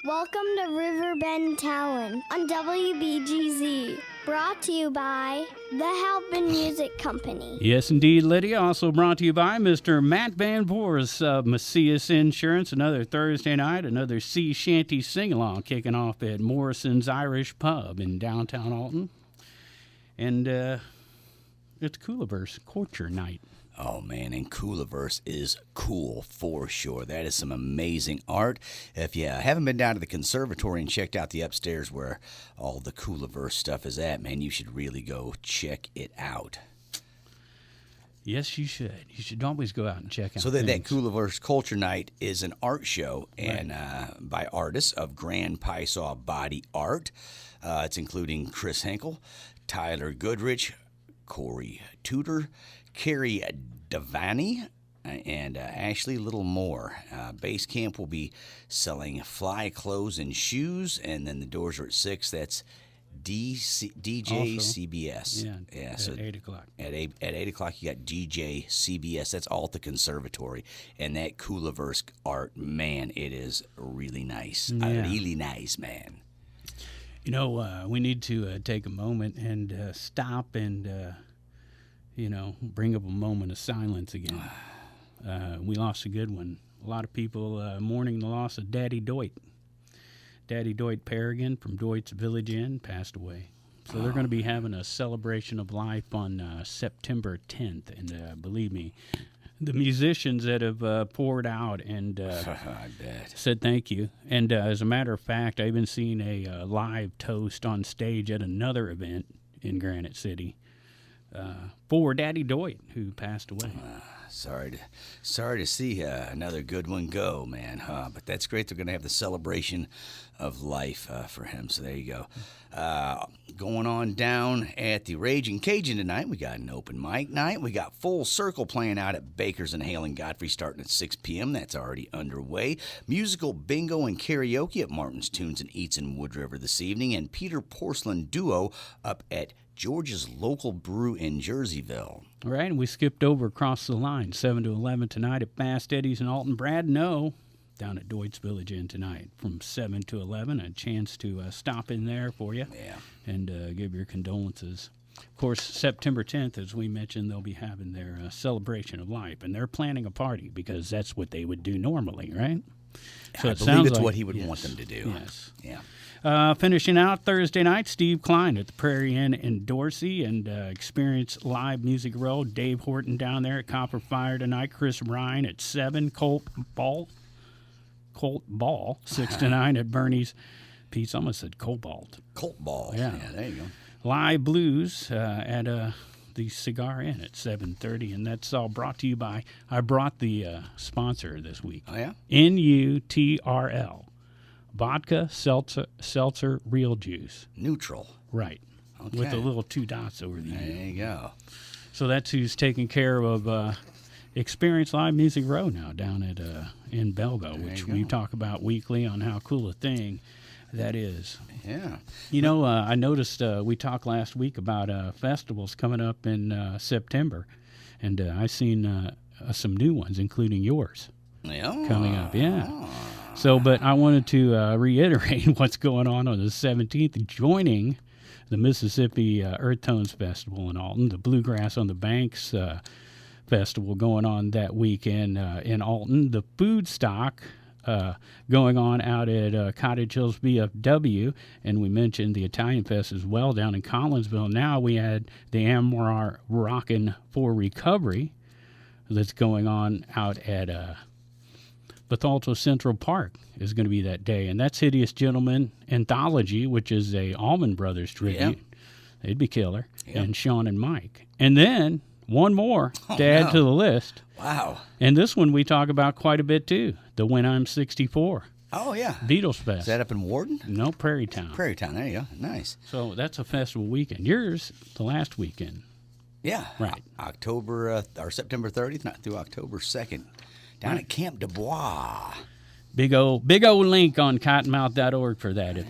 Welcome to Riverbend Talon on WBGZ. Brought to you by the Halpin Music Company. Yes, indeed, Lydia. Also brought to you by Mr. Matt Van Voorhis of Macias Insurance. Another Thursday night, another sea shanty sing-along kicking off at Morrison's Irish Pub in downtown Alton. And it's Cooliverse Culture Night. Oh, man, and Cooliverse is cool for sure. That is some amazing art. If you haven't been down to the conservatory and checked out the upstairs where all the Cooliverse stuff is at, man, you should really go check it out. Yes, you should. You should always go out and check out So that Cooliverse Culture Night is an art show and by artists of Grand Piesaw Body Art. It's including Chris Henkel, Tyler Goodrich, Corey Tudor, Carrie Devaney, and Ashley Littlemore. Base Camp will be selling fly clothes and shoes, and then the doors are at 6. That's DJ CBS. Yeah, so at 8 o'clock. At 8 o'clock, you got DJ CBS. That's all at the conservatory. And that Cooliverse art, man, it is really nice. Yeah. Really nice, man. You know, we need to take a moment and stop and... bring up a moment of silence again. We lost a good one. A lot of people mourning the loss of Daddy Doit. Daddy Doit Paragon from Doit's Village Inn passed away. So they're going to be having a celebration of life on September 10th. And believe me, the musicians that have poured out and I bet. said thank you. And as a matter of fact, I've been seeing a live toast on stage at another event in Granite City. For Daddy Doit, who passed away. Sorry to see another good one go, man. But that's great. They're going to have the celebration of life for him. So there you go. Going on down at the Ragin' Cajun tonight, we got an open mic night. We got Full Circle playing out at Baker's and Hale and Godfrey starting at 6 p.m. That's already underway. Musical bingo and karaoke at Martin's Tunes and Eats in Wood River this evening. And Peter Porcelain Duo up at George's local brew in Jerseyville. All right, and we skipped over across the line, 7 to 11 tonight at Fast Eddie's in Alton. Brad No down at Doit's Village Inn tonight from 7 to 11. A chance to stop in there for you and give your condolences. Of course, September 10th, as we mentioned, they'll be having their celebration of life, and they're planning a party because that's what they would do normally, right? So I believe it's what he would want them to do. Yes. Yeah. Finishing out Thursday night, Steve Klein at the Prairie Inn in Dorsey and Experience Live Music Row. Dave Horton down there at Copper Fire tonight. Chris Ryan at 7. Colt Ball, 6 to 9 at Bernie's. Pete's almost said Cobalt. Colt Ball. Yeah, there you go. Live Blues at the Cigar Inn at 7:30, and that's all brought to you by, I brought the sponsor this week. Oh, yeah? NUTRL. Vodka, seltzer, real juice. Neutral. Right. Okay. With the little 2 dots over the There you go. So that's who's taking care of Experience Live Music Row now down at in Belgo, which we talk about weekly on how cool a thing that is. Yeah. You know, I noticed we talked last week about festivals coming up in September, and I've seen some new ones, including yours, coming up. Yeah. So, but I wanted to reiterate what's going on the 17th, joining the Mississippi Earth Tones Festival in Alton, the Bluegrass on the Banks Festival going on that weekend in Alton, the Food Stock going on out at Cottage Hills VFW, and we mentioned the Italian Fest as well down in Collinsville. Now we had the Amar Rockin' for Recovery that's going on out at Bethalto Central Park is going to be that day, and that's Hideous Gentleman Anthology, which is a Allman Brothers tribute. Yep. They'd be killer. Yep. And Sean and Mike. And then one more to add to the list. Wow. And this one we talk about quite a bit, too. The When I'm 64. Oh, yeah. Beatles Fest. Is that up in Warden? No, Prairie Town. Prairie Town, there you go. Nice. So that's a festival weekend. Yours, the last weekend. Yeah. Right. October, or September 30th, not through October 2nd. Down at Camp Du Bois. Big old link on cottonmouth.org for that if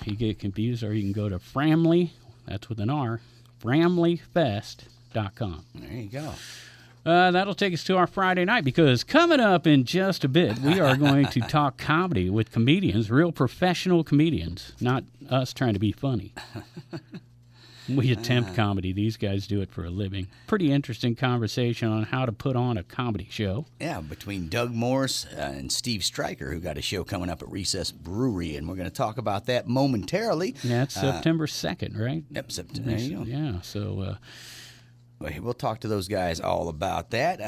you get confused, or you can go to Framley, that's with an R, framleyfest.com. There you go. That'll take us to our Friday night, because coming up in just a bit, we are going to talk comedy with comedians, real professional comedians, not us trying to be funny. We attempt comedy. These guys do it for a living. Pretty interesting conversation on how to put on a comedy show. Yeah, between Doug Morris and Steve Stryker, who got a show coming up at Recess Brewery, and we're going to talk about that momentarily. Yeah, it's September 2nd, right? Yep, September. There you go. Yeah, so... we'll talk to those guys all about that.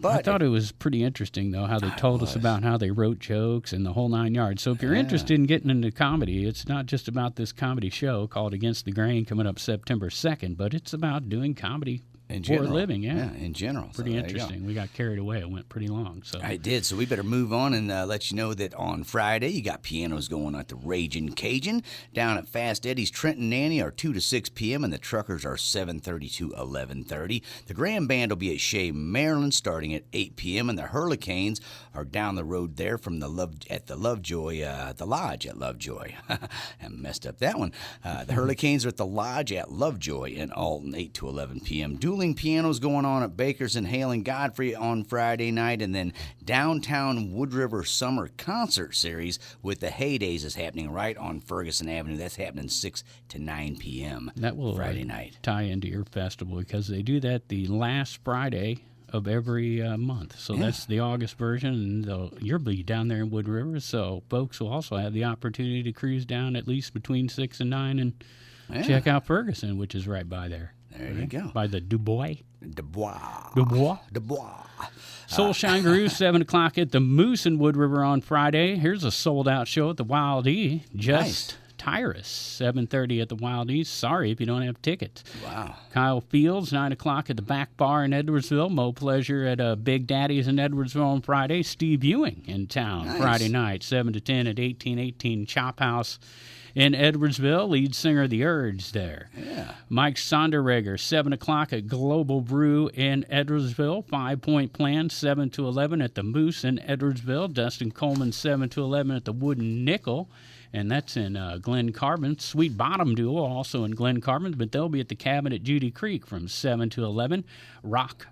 But I thought it was pretty interesting, though, how they told us about how they wrote jokes and the whole 9 yards. So if you're interested in getting into comedy, it's not just about this comedy show called Against the Grain coming up September 2nd, but it's about doing comedy for a living. Yeah, in general. Pretty so interesting. We got carried away. It went pretty long. So I did. So we better move on and let you know that on Friday you got pianos going at the Ragin' Cajun. Down at Fast Eddie's, Trent and Nanney are 2 to 6 p.m. and the Truckers are 7:30 to 11:30. The Grand Band will be at Chez, Marilyn, starting at 8 p.m. and the Hurlicanes are down the road there from the Lovejoy, the Lodge at Lovejoy. I messed up that one. The Hurlicanes are at the Lodge at Lovejoy in Alton, 8 to 11 p.m. Dueling pianos going on at Baker's and Hale and Godfrey on Friday night, and then downtown Wood River Summer Concert Series with the Heydays is happening right on Ferguson Avenue. That's happening 6 to 9 p.m. That will Friday night. Tie into your festival, because they do that the last Friday of every month. So that's the August version, and you'll be down there in Wood River, so folks will also have the opportunity to cruise down at least between 6 and 9 and check out Ferguson, which is right by there. There you go. By the Dubois. Dubois. Soulshine Brew, 7 o'clock at the Moose in Wood River on Friday. Here's a sold-out show at the Wildey. Just Tyrus, 7:30 at the Wildey. Sorry if you don't have tickets. Wow. Kyle Fields, 9 o'clock at the Back Bar in Edwardsville. Mo Pleasure at Big Daddy's in Edwardsville on Friday. Steve Ewing in town Friday night, 7 to 10 at 1818 Chophouse in Edwardsville. Lead singer of the Urge there. Yeah. Mike Sonderregger, 7 o'clock at Global Brew in Edwardsville. 5 Point Plan, 7 to 11 at the Moose in Edwardsville. Dustin Coleman, 7 to 11 at the Wooden Nickel. And that's in Glen Carbon. Sweet Bottom Duo, also in Glen Carbon, but they'll be at the Cabin at Judy Creek from 7 to 11. Rock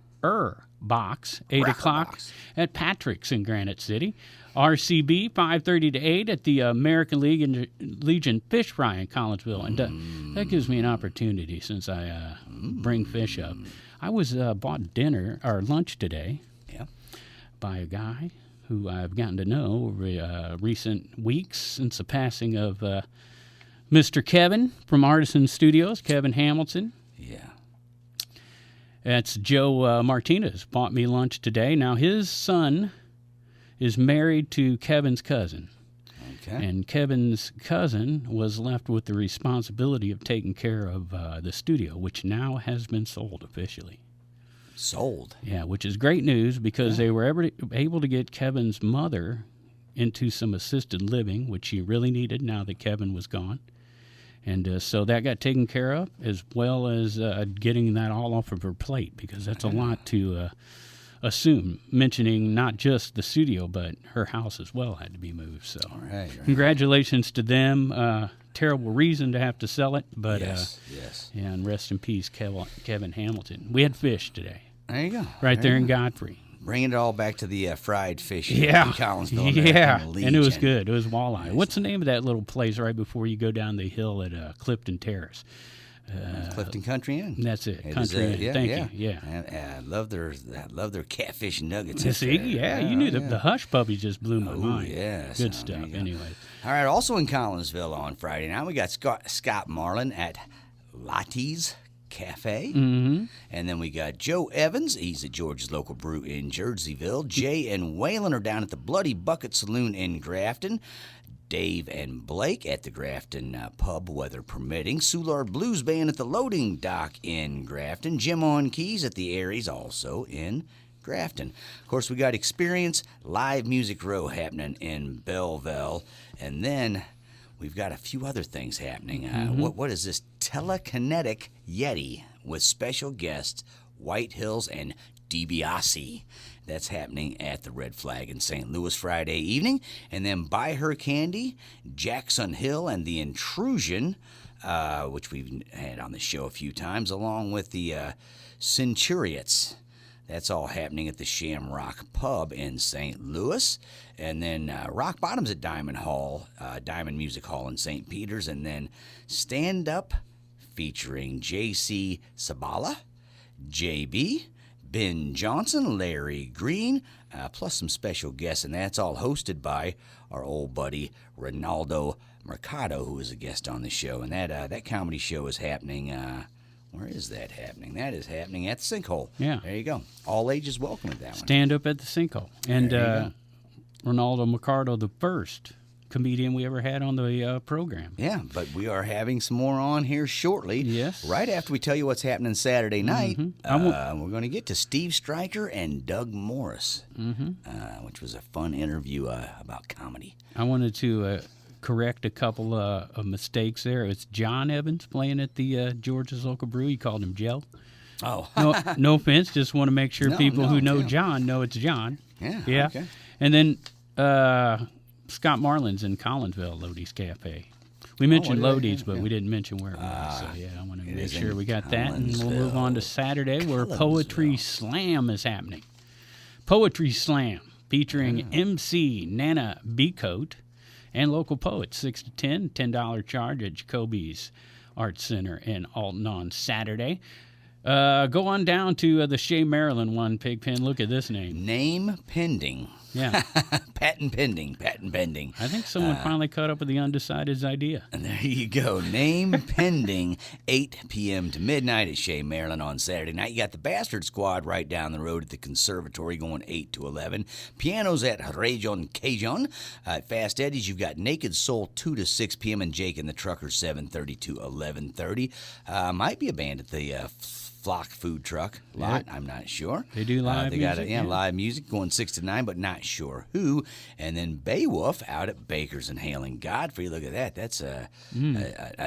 Box, 8 o'clock at Patrick's in Granite City. RCB, 5:30 to 8 at the American Legion Fish Fry in Collinsville. And that gives me an opportunity, since I bring fish up. I was bought dinner or lunch today by a guy who I've gotten to know over recent weeks since the passing of Mr. Kevin from Artisan Studios, Kevin Hamilton. Yeah. That's Joe Martinez bought me lunch today. Now, his son is married to Kevin's cousin. Okay. And Kevin's cousin was left with the responsibility of taking care of the studio, which now has been sold officially. Sold? Yeah, which is great news, because they were able to get Kevin's mother into some assisted living, which she really needed now that Kevin was gone. And so that got taken care of, as well as getting that all off of her plate, because that's a lot to assume, mentioning not just the studio, but her house as well had to be moved. So congratulations to them. Terrible reason to have to sell it, but yes. Yeah, and rest in peace, Kevin Hamilton. We had fish today. There you go. Right there in Godfrey. Bringing it all back to the fried fish in Collinsville. And it was good. It was walleye. Nice. What's the name of that little place right before you go down the hill at Clifton Terrace? Clifton Country Inn. That's it. Country Inn. Thank you. Yeah. And I love their catfish nuggets. See, you knew the Hush Puppy just blew my mind. Yeah. Good stuff. Anyway. All right. Also in Collinsville on Friday night, we got Scott Marlin at Lottie's Cafe. Mm-hmm. And then we got Joe Evans. He's at George's Local Brew in Jerseyville. Jay and Waylon are down at the Bloody Bucket Saloon in Grafton. Dave and Blake at the Grafton Pub, weather permitting. Soulard Blues Band at the Loading Dock in Grafton. Jim on Keys at the Aries, also in Grafton. Of course, we got Experience Live Music Row happening in Belleville. And then we've got a few other things happening. What is this? Telekinetic Yeti with special guests White Hills and DiBiase. That's happening at the Red Flag in St. Louis Friday evening. And then Buy Her Candy, Jackson Hill, and The Intrusion, which we've had on the show a few times, along with the Centuriates. That's all happening at the Shamrock Pub in St. Louis. And then Rock Bottom's at Diamond Music Hall in St. Peter's. And then Stand Up featuring J.C. Sabala, J.B., Ben Johnson, Larry Green, plus some special guests. And that's all hosted by our old buddy Ronaldo Mercado, who is a guest on the show. And that comedy show is happening... where is that happening? That is happening at the Sinkhole. Yeah. There you go. All ages welcome at that one. Stand Up at the Sinkhole. And Ronaldo Mercado, the first comedian we ever had on the program. Yeah, but we are having some more on here shortly. Yes. Right after we tell you what's happening Saturday night, Mm-hmm. we're going to get to Steve Stryker and Doug Morris, which was a fun interview about comedy. I wanted to correct a couple of mistakes there. It's John Evans playing at the George's Local Brew. You called him Joe. Oh. No offense. Just want to make sure people who know yeah. John know it's John. Yeah. Okay. And then Scott Marlin's in Collinsville, Lodi's Cafe. We mentioned Lodi's, but we didn't mention where it was. So, I want to make sure we got that. And we'll move on to Saturday, where Poetry Slam is happening. Poetry Slam, featuring MC Nana Becoat and local poets, 6 to 10, $10 charge at Jacoby's Arts Center in Alton on Saturday. Go on down to the Chez, Marilyn one, Pigpen. Look at this name. Name pending. Yeah. Patent pending. I think someone finally caught up with the Undecided's idea. And there you go. Name pending, 8 p.m. to midnight at Chez, Marilyn on Saturday night. You got the Bastard Squad right down the road at the Conservatory going 8 to 11. Pianos at Ragin, Cajun. At Fast Eddie's, you've got Naked Soul 2 to 6 p.m. and Jake and the Truckers 7:30 to 11:30. Might be a band at the Flock food truck lot. I'm not sure. They do live music? They got live music going 6 to 9, but not sure who. And then Beowulf out at Baker's and Hale and Godfrey. Look at that. That's a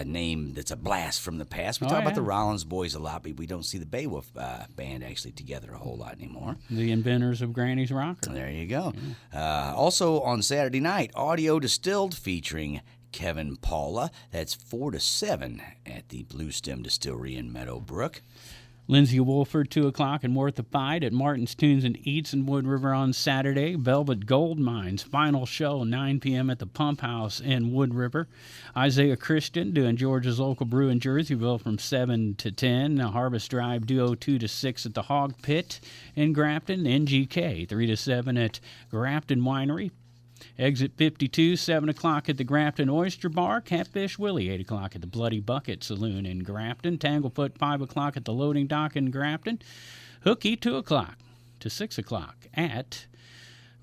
name that's a blast from the past. We talk about the Rollins Boys a lot, but we don't see the Beowulf band actually together a whole lot anymore. The inventors of Granny's Rocker. There you go. Also on Saturday night, Audio Distilled featuring Kevin Paula. That's 4 to 7 at the Blue Stem Distillery in Meadowbrook. Lindsay Wolford, 2 o'clock, and Worth a Fight at Martin's Tunes and Eats in Wood River on Saturday. Velvet Gold Mines, final show, 9 p.m. at the Pump House in Wood River. Isaiah Christian doing George's Local Brew in Jerseyville from 7 to 10. Harvest Drive Duo 2 to 6 at the Hog Pit in Grafton. NGK, 3 to 7 at Grafton Winery. Exit 52, 7 o'clock at the Grafton Oyster Bar. Catfish Willie, 8 o'clock at the Bloody Bucket Saloon in Grafton. Tanglefoot, 5 o'clock at the Loading Dock in Grafton. Hooky, 2 o'clock to 6 o'clock at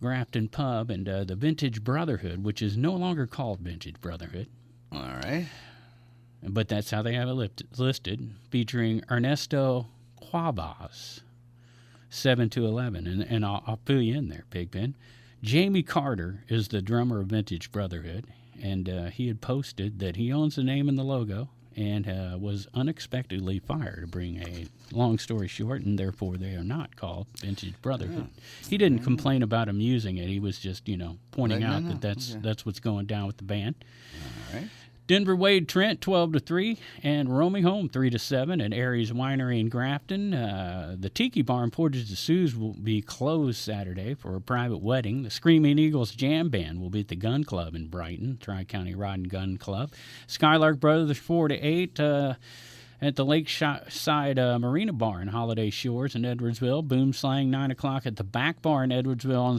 Grafton Pub. And the Vintage Brotherhood, which is no longer called Vintage Brotherhood. All right. But that's how they have it listed, featuring Ernesto Cuavas, 7 to 11. And I'll fill you in there, Pigpen. Jamie Carter is the drummer of Vintage Brotherhood, and he had posted that he owns the name and the logo and was unexpectedly fired to bring a long story short, and therefore they are not called Vintage Brotherhood. He didn't complain about him using it. He was just, pointing out that that's what's going down with the band. All right. Denver Wade Trent, 12 to 3, and Roaming Home, 3 to 7, at Aries Winery in Grafton. The Tiki Bar in Portage de Sus will be closed Saturday for a private wedding. The Screaming Eagles Jam Band will be at the Gun Club in Brighton, Tri-County Rod and Gun Club. Skylark Brothers, 4 to 8, at the Lakeside Marina Bar in Holiday Shores in Edwardsville. Boom Slang, 9 o'clock at the Back Bar in Edwardsville on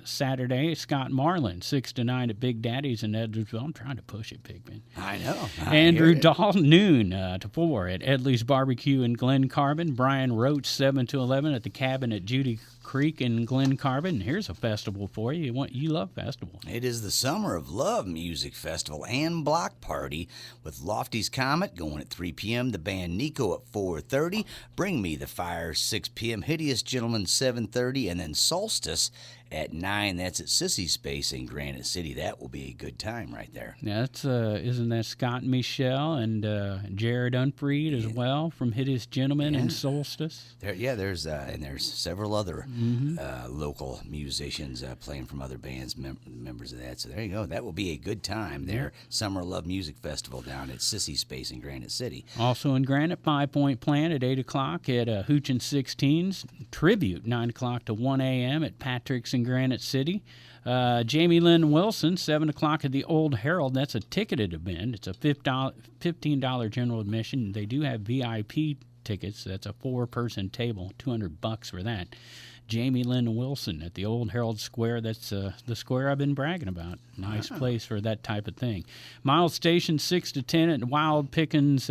Saturday. Scott Marlin, 6 to 9 at Big Daddy's in Edwardsville. I'm trying to push it, Pigman. I know. Andrew Dahl, noon to 4 at Edley's Barbecue in Glen Carbon. Brian Roach, 7 to 11 at the Cabin at Judy Creek in Glen Carbon. Here's a festival for you. You love festivals. It is the Summer of Love Music Festival and Block Party with Lofty's Comet going at 3 p.m. The band Nico at 4:30. Bring Me the Fire, 6 p.m. Hideous Gentlemen, 7:30. And then Solstice at 9. That's at Sissy's Space in Granite City. That will be a good time right there. Yeah, that's isn't that Scott and Michelle and Jared Unfried as well from Hideous Gentlemen and Solstice? There's several other local musicians playing from other bands, members of that. So there you go. That will be a good time there. Summer Love Music Festival down at Sissy's Space in Granite City. Also in Granite, 5 Point Plant at 8 o'clock at Hooch and 16's. Tribute, 9 o'clock to 1 a.m. at Patrick's in Granite City. Jamie Lynn Wilson, 7 o'clock at the Old Herald. That's a ticketed event. It's a $15 general admission. They do have VIP tickets. That's a 4-person table, $200 for that. Jamie Lynn Wilson at the Old Herald Square. That's the square I've been bragging about. Nice place for that type of thing. Miles Station, 6 to 10 at Wild Pickens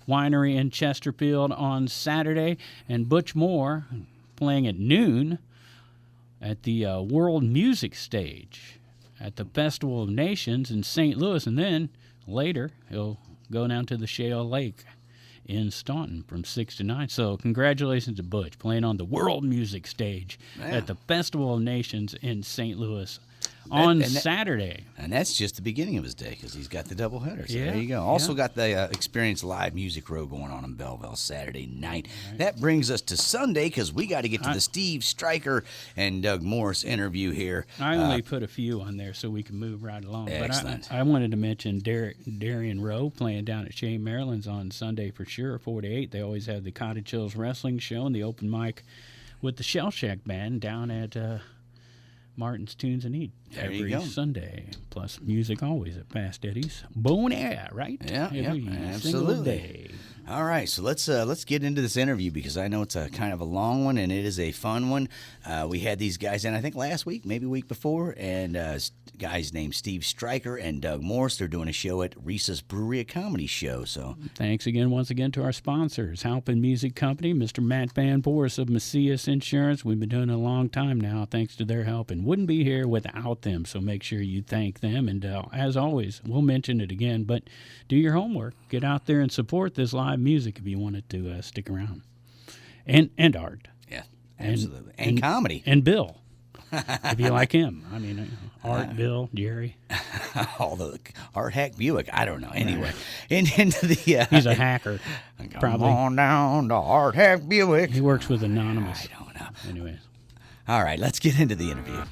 Winery in Chesterfield on Saturday. And Butch Moore playing at noon at the World Music Stage at the Festival of Nations in St. Louis. And then later he'll go down to the Shale Lake in Staunton from 6 to 9. So congratulations to Butch playing on the World Music Stage at the Festival of Nations in St. Louis on Saturday. And that's just the beginning of his day because he's got the doubleheader. So there you go. Also got the Experience Live Music Row going on in Belleville Saturday night. Right. That brings us to Sunday because we got to get to the Steve Stryker and Doug Morris interview here. I only put a few on there so we can move right along. Excellent. But I wanted to mention Darian Rowe playing down at Chez, Maryland's on Sunday for sure, 4 to 8. They always have the Cottage Hills Wrestling Show and the open mic with the Shell Shack Band down at Martin's Tunes and Eat every Sunday. Plus music always at Fast Eddie's. Bon Air, right? Yeah, absolutely. All right, so let's get into this interview because I know it's a kind of a long one and it is a fun one. We had these guys in, I think, last week, maybe week before, and guys named Steve Stryker and Doug Morris. They're doing a show at Reese's Brewery, a comedy show. So thanks once again to our sponsors, Halpin Music Company, Mr. Matt Van Boris of Macias Insurance. We've been doing it a long time now, thanks to their help, and wouldn't be here without them. So make sure you thank them. And as always, we'll mention it again, but do your homework. Get out there and support this live music if you want it to stick around. And art. Yeah, absolutely. And comedy. And Bill, if you like him. I mean, Art, Bill, Jerry. All the Art Hack Buick. I don't know. Anyway, into the he's a hacker. Come on down to Art Hack Buick. He works with Anonymous. I don't know. Anyways. All right, let's get into the interview.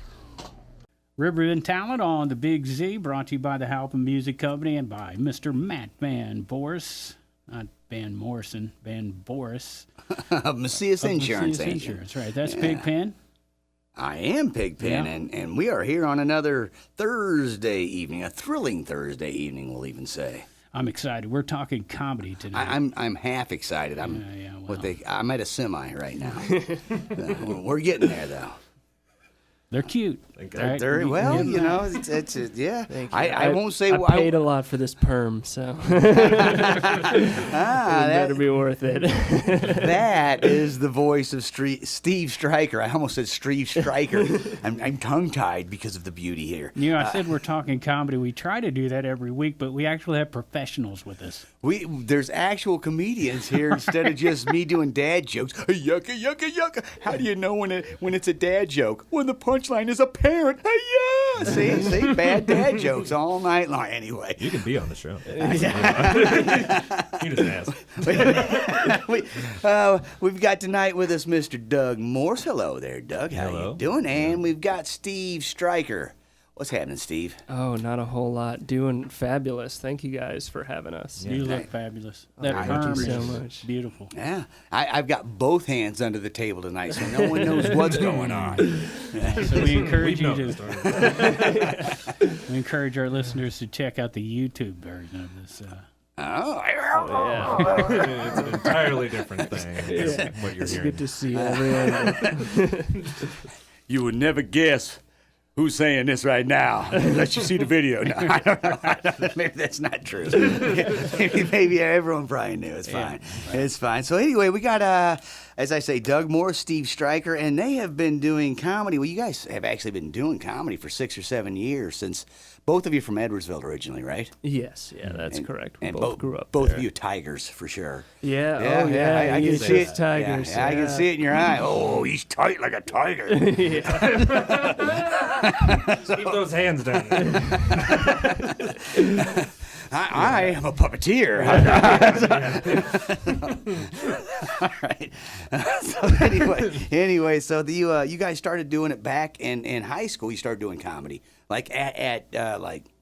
Riverbend Talent on the Big Z, brought to you by the Halpin Music Company and by Mr. Matt Van Boris. Not Van Morrison, Van Boris. Macias Insurance. Macias Insurance, right. That's Pigpen. I am Pigpen, and we are here on another Thursday evening, a thrilling Thursday evening, we'll even say. I'm excited. We're talking comedy today. I'm half excited. I'm at a semi right now. We're getting there, though. They're cute. Right? They're well, you know, it's yeah. I won't say I paid a lot for this perm, so it better be worth it. That is the voice of Steve Stryker. I almost said Steve Stryker. I'm tongue-tied because of the beauty here. You know, I said we're talking comedy. We try to do that every week, but we actually have professionals with us. There's actual comedians here instead of just me doing dad jokes. Yucca, yucca, yucca. How do you know when it's a dad joke? When the punchline is apparent. Hey, yeah. See, bad dad jokes all night long. Anyway, you can be on the show. You just ask. We've got tonight with us Mr. Doug Morse. Hello there, Doug. How Hello. you doing? And we've got Steve Stryker. What's happening, Steve? Oh, not a whole lot. Doing fabulous. Thank you guys for having us. You look fabulous. That thank you so is much. Beautiful. Yeah, I've got both hands under the table tonight, so no one knows what's going on. So we encourage we encourage our listeners to check out the YouTube version of this. It's an entirely different thing than what you're It's hearing. good to see everyone. You would never guess Who's saying this right now? Let you see the video. No, I don't know. Maybe that's not true. maybe everyone probably knew. It's fine. Yeah. It's fine. So anyway, we got, as I say, Doug Moore, Steve Stryker, and they have been doing comedy. Well, you guys have actually been doing comedy for 6 or 7 years, since both of you from Edwardsville originally, right? Yes, yeah, that's correct. We both grew up both there. of you Tigers, for sure. Yeah, I can see it. Tigers. I can see it in your eye. Oh, he's tight like a tiger. Keep those hands down. I am a puppeteer. All right. So anyway, so you guys started doing it back in high school. You started doing comedy. Like at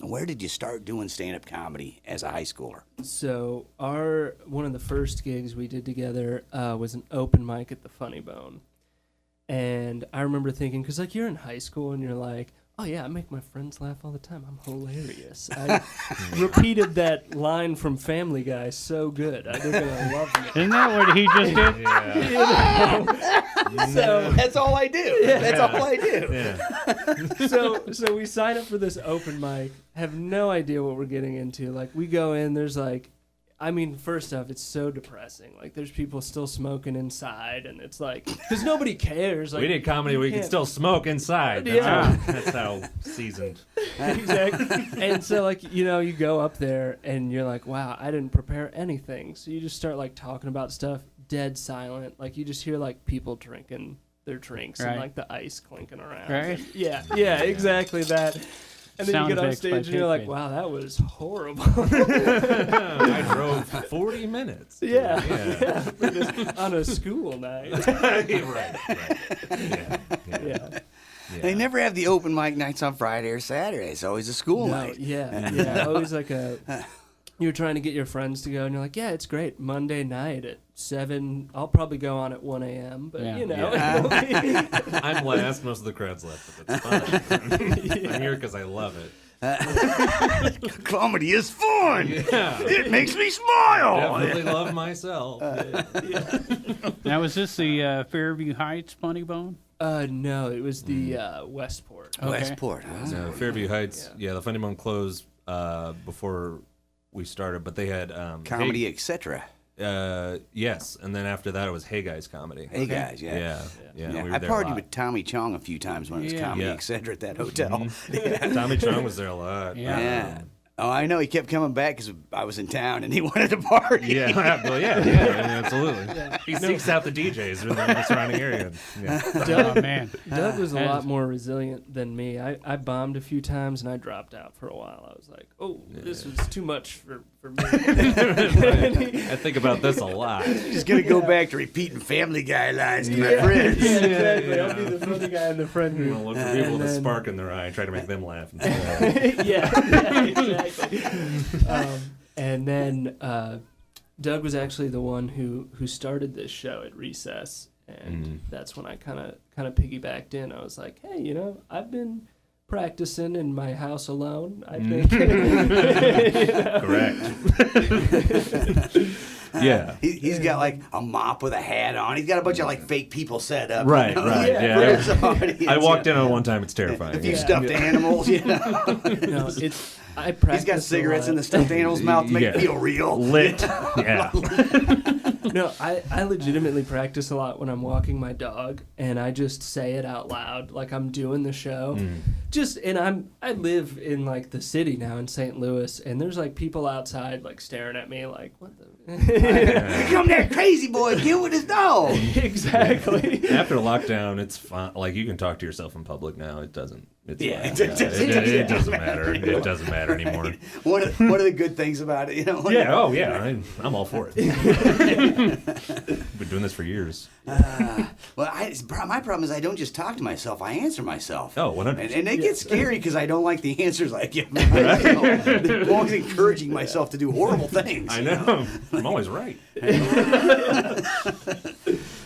where did you start doing stand-up comedy as a high schooler? So one of the first gigs we did together was an open mic at the Funny Bone. And I remember thinking, because like you're in high school and you're like, oh yeah, I make my friends laugh all the time. I'm hilarious. I repeated that line from Family Guy so good. They're gonna love me. Isn't that what he just did? Yeah. So That's all I do. Yeah. That's all I do. Yeah. so we sign up for this open mic, have no idea what we're getting into. Like we go in, there's like, I mean, first off, it's so depressing. Like, there's people still smoking inside, and it's like, because nobody cares. Like, We did comedy where you can still smoke inside. That's how seasoned. Exactly. And so, like, you go up there, and you're like, wow, I didn't prepare anything. So you just start, like, talking about stuff, dead silent. Like, you just hear, like, people drinking their drinks and, like, the ice clinking around. Right. Yeah, exactly that. And then Sound you get on effects by stage and you're like, Pigpen. wow, that was horrible. I drove 40 minutes. Yeah. Yeah. Just on a school night. right. Yeah. They never have the open mic nights on Friday or Saturday. It's always a school night. Yeah. Always like you're trying to get your friends to go, and you're like, yeah, it's great. Monday night at 7. I'll probably go on at 1 a.m., but, I'm last. Most of the crowd's left, but that's fine. I'm here because I love it. Comedy is fun. Yeah. It makes me smile. Definitely love myself. Now, was this the Fairview Heights Funny Bone? No, it was the Westport. Okay. Westport. So Fairview Heights, the Funny Bone closed before we started, but they had Comedy, etc. Yes, and then after that it was Heydays comedy. Hey guys, Yeah. We were I there a partied lot. with Tommy Chong a few times when it was Comedy, Yeah. etc. at that hotel. Tommy Chong was there a lot. Yeah. Oh, I know. He kept coming back because I was in town and he wanted to party. Yeah, well, yeah, absolutely. He seeks out the DJs in the surrounding area. Yeah. Oh, man. Doug was a lot more resilient than me. I bombed a few times, and I dropped out for a while. I was like, oh, this was too much for me. I think about this a lot. Just going to go back to repeating Family Guy lines to my friends. Yeah, exactly. I'll be the funny guy in the friend You group. know, look for people with a then- spark in their eye, try to make them laugh. yeah, exactly. And then Doug was actually the one who started this show at Recess, and that's when I kind of piggybacked in. I was like, hey, I've been practicing in my house alone. I think. Correct. Yeah. He's got like a mop with a hat on. He's got a bunch of like fake people set up. Right, you know? right, For yeah. his audience, I walked in on one time. It's terrifying. A few Yeah. stuffed animals, No, I practice. He's got cigarettes in the stuffed animal's mouth to make it feel real. Lit. Yeah. No, I legitimately practice a lot when I'm walking my dog, and I just say it out loud like I'm doing the show. I live in like the city now in St. Louis, and there's like people outside like staring at me like, what the? Here come that crazy boy, get with his dog. Exactly. After lockdown, it's fine. Like you can talk to yourself in public now. It doesn't. It's Yeah, fine. it Doesn't matter. It doesn't matter anymore. One of the good things about it, Yeah. Oh, yeah. I'm all for it. Been doing this for years. Well, my problem is I don't just talk to myself; I answer myself. Oh, 100%. And it gets scary because I don't like the answers I give myself. I'm always encouraging myself to do horrible things. I know. I'm always right. A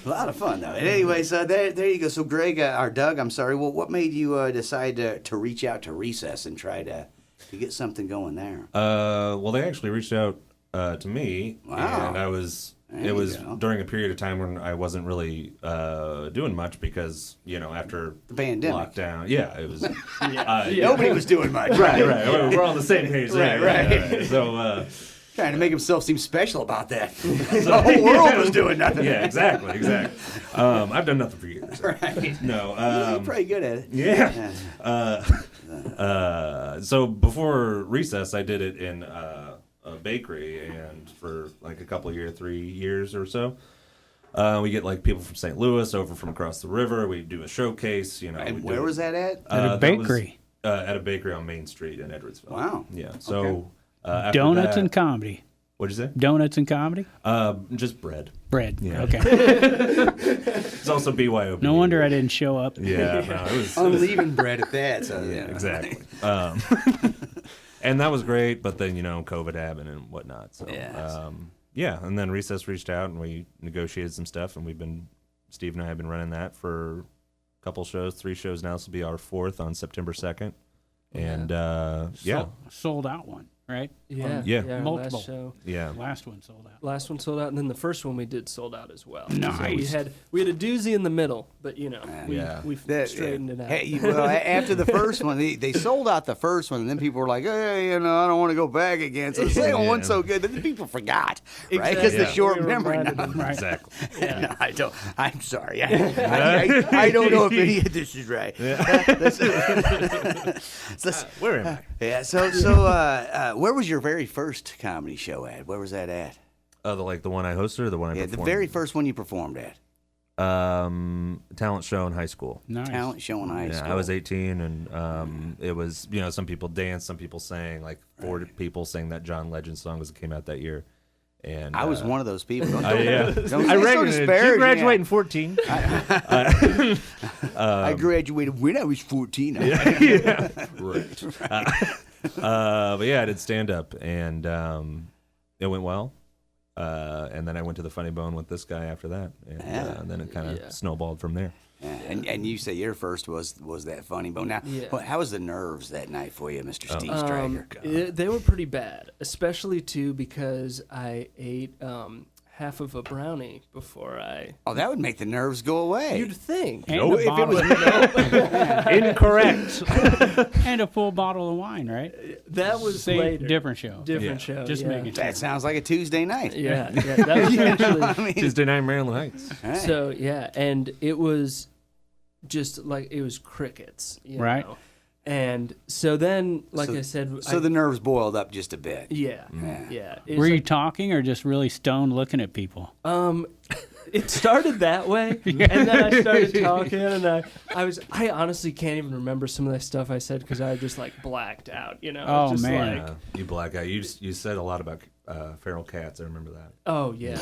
lot of fun, though. And anyway, so there you go. So, Greg, or Doug, I'm sorry. Well, what made you decide to reach out to Recess and try to get something going there? Well, they actually reached out to me, Wow. and I was It was during a period of time when I wasn't really doing much because, after the pandemic lockdown, it was. Nobody was doing much. Right. We're on the same page. Right. So. Trying to make himself seem special about that. The whole world was doing nothing. Yeah, exactly. I've done nothing for years. Right. No. You're pretty good at it. Yeah. So before recess, I did it in a bakery, and for like a couple of years, 3 years or so. We get like people from St. Louis over from across the river. We do a showcase. And where was that at? At a bakery. At a bakery on Main Street in Edwardsville. Wow. Yeah. So. Okay. Donuts and comedy. What'd you say? Donuts and comedy? Just bread. Bread. Yeah. Okay. It's also BYOB. No wonder I didn't show up. Yeah, no, it was Unleavened bread at that. So, exactly. And that was great, but then COVID happened and whatnot. So and then Recess reached out and we negotiated some stuff, and Steve and I have been running that for a couple shows, 3 shows now. This will be our 4th on September 2nd. And sold out one, right? Yeah. Multiple. Last show. Yeah. Last one sold out. Last one sold out, and then the first one we did sold out as well. Nice. So we had a doozy in the middle, but we straightened it out. Hey, well, after the first one, they sold out the first one, and then people were like, "Hey, I don't want to go back again." So the second one's so good, but then people forgot, right? Because the short memory. Right. Exactly. No, I don't. I'm sorry. I don't know if any of this is right. Where am I? Yeah. So, where was your very first comedy show at? Where was that at? The one I hosted or the one I performed? The very first one you performed at. Talent show in high school. Nice. Talent show in high school. I was 18, and it was some people danced, some people sang, like 4 people sang that John Legend song as it came out that year. And I was one of those people. Don't I graduated. You graduated in 14. I graduated when I was 14. Yeah. Right. But I did stand up, and it went well. And then I went to the Funny Bone with this guy after that, and then it kind of snowballed from there. And you say your first was that Funny Bone. Now, how was the nerves that night for you, Mr. Steve Stryker? They were pretty bad, especially too because I ate half of a brownie before I. Oh, that would make the nerves go away. You'd think. And No, a if it bottle was Incorrect. and a full bottle of wine, right? That was Same, later. different show. Different show. Just making sure. That sounds like a Tuesday night. Yeah, that was actually. I mean, Tuesday night, Marilyn Heights. right. So and it was just like it was crickets, Right. know? And so then, like I said, So the nerves boiled up just a bit. yeah. It's Were you talking or just really stoned looking at people? It started that way, and then I started talking, and I honestly can't even remember some of the stuff I said because I just like blacked out, Oh, just man. like, You black out. You said a lot about feral cats. I remember that. oh yeah.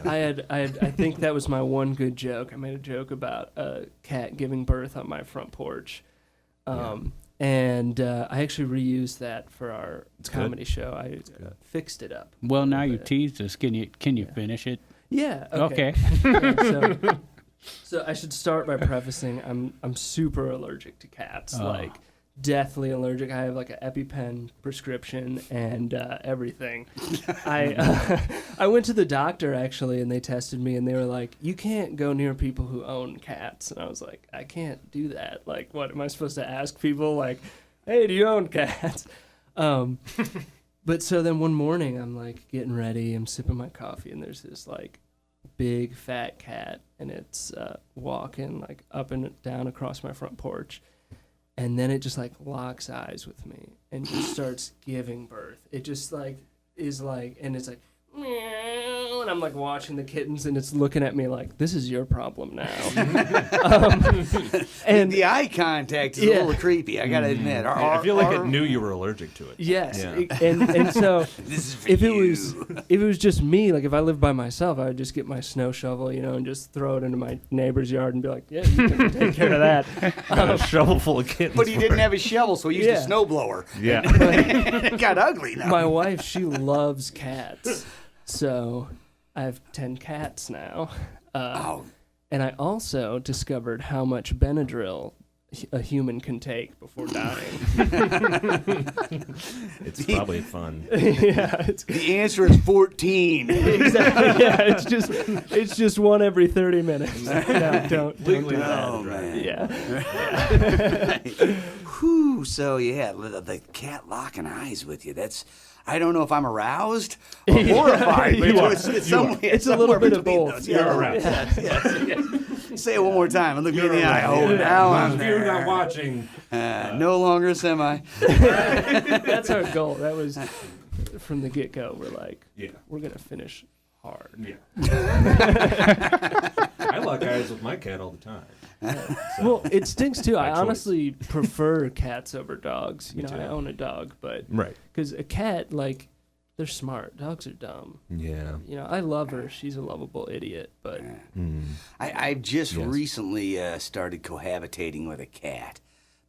I think that was my one good joke. I made a joke about a cat giving birth on my front porch. And I actually reused that for our comedy show. I fixed it up. Well, now you teased us. Can you finish it? Yeah. Okay. Yeah, so I should start by prefacing I'm super allergic to cats. Like deathly allergic. I have like an EpiPen prescription and everything. I went to the doctor actually, and they tested me, and they were like, "You can't go near people who own cats." And I was like, "I can't do that. Like, what am I supposed to ask people? Like, hey, do you own cats?" But so then one morning, I'm like getting ready, I'm sipping my coffee, and there's this like big fat cat, and it's walking like up and down across my front porch. And then it just like locks eyes with me and just starts giving birth. It just like is like, and it's like, meow, and I'm like watching the kittens, and it's looking at me like, this is your problem now. And the eye contact is a little creepy, I gotta admit. I feel like it knew you were allergic to it. Yes, Yeah. and so This is for if you. it was just me, like if I lived by myself, I would just get my snow shovel, and just throw it into my neighbor's yard and be like, yeah, you can take care of that. Got a shovel full of kittens. But he didn't have a shovel, so he used a snowblower. Yeah. It got ugly now. My wife, she loves cats, so I have 10 cats now. And I also discovered how much Benadryl a human can take before dying. It's probably fun. Yeah, The answer is 14. exactly. Yeah, it's just one every 30 minutes. No, don't do that. Oh, man. Yeah. Whew, so yeah, the cat locking eyes with you. I don't know if I'm aroused or horrified, but it's a little bit of both. Those. You're aroused. Yes. Say it one more time and look me in the eye. Oh, now I'm there. You're not watching. No longer semi. That's our goal. That was from the get-go. We're like, we're going to finish hard. Yeah. I lock eyes with my cat all the time. Well, it stinks too. I choice. honestly prefer cats over dogs. You know, too. I own a dog, but Right. because a cat, like, they're smart. Dogs are dumb. Yeah. You know, I love her. She's a lovable idiot, but I've just recently started cohabitating with a cat,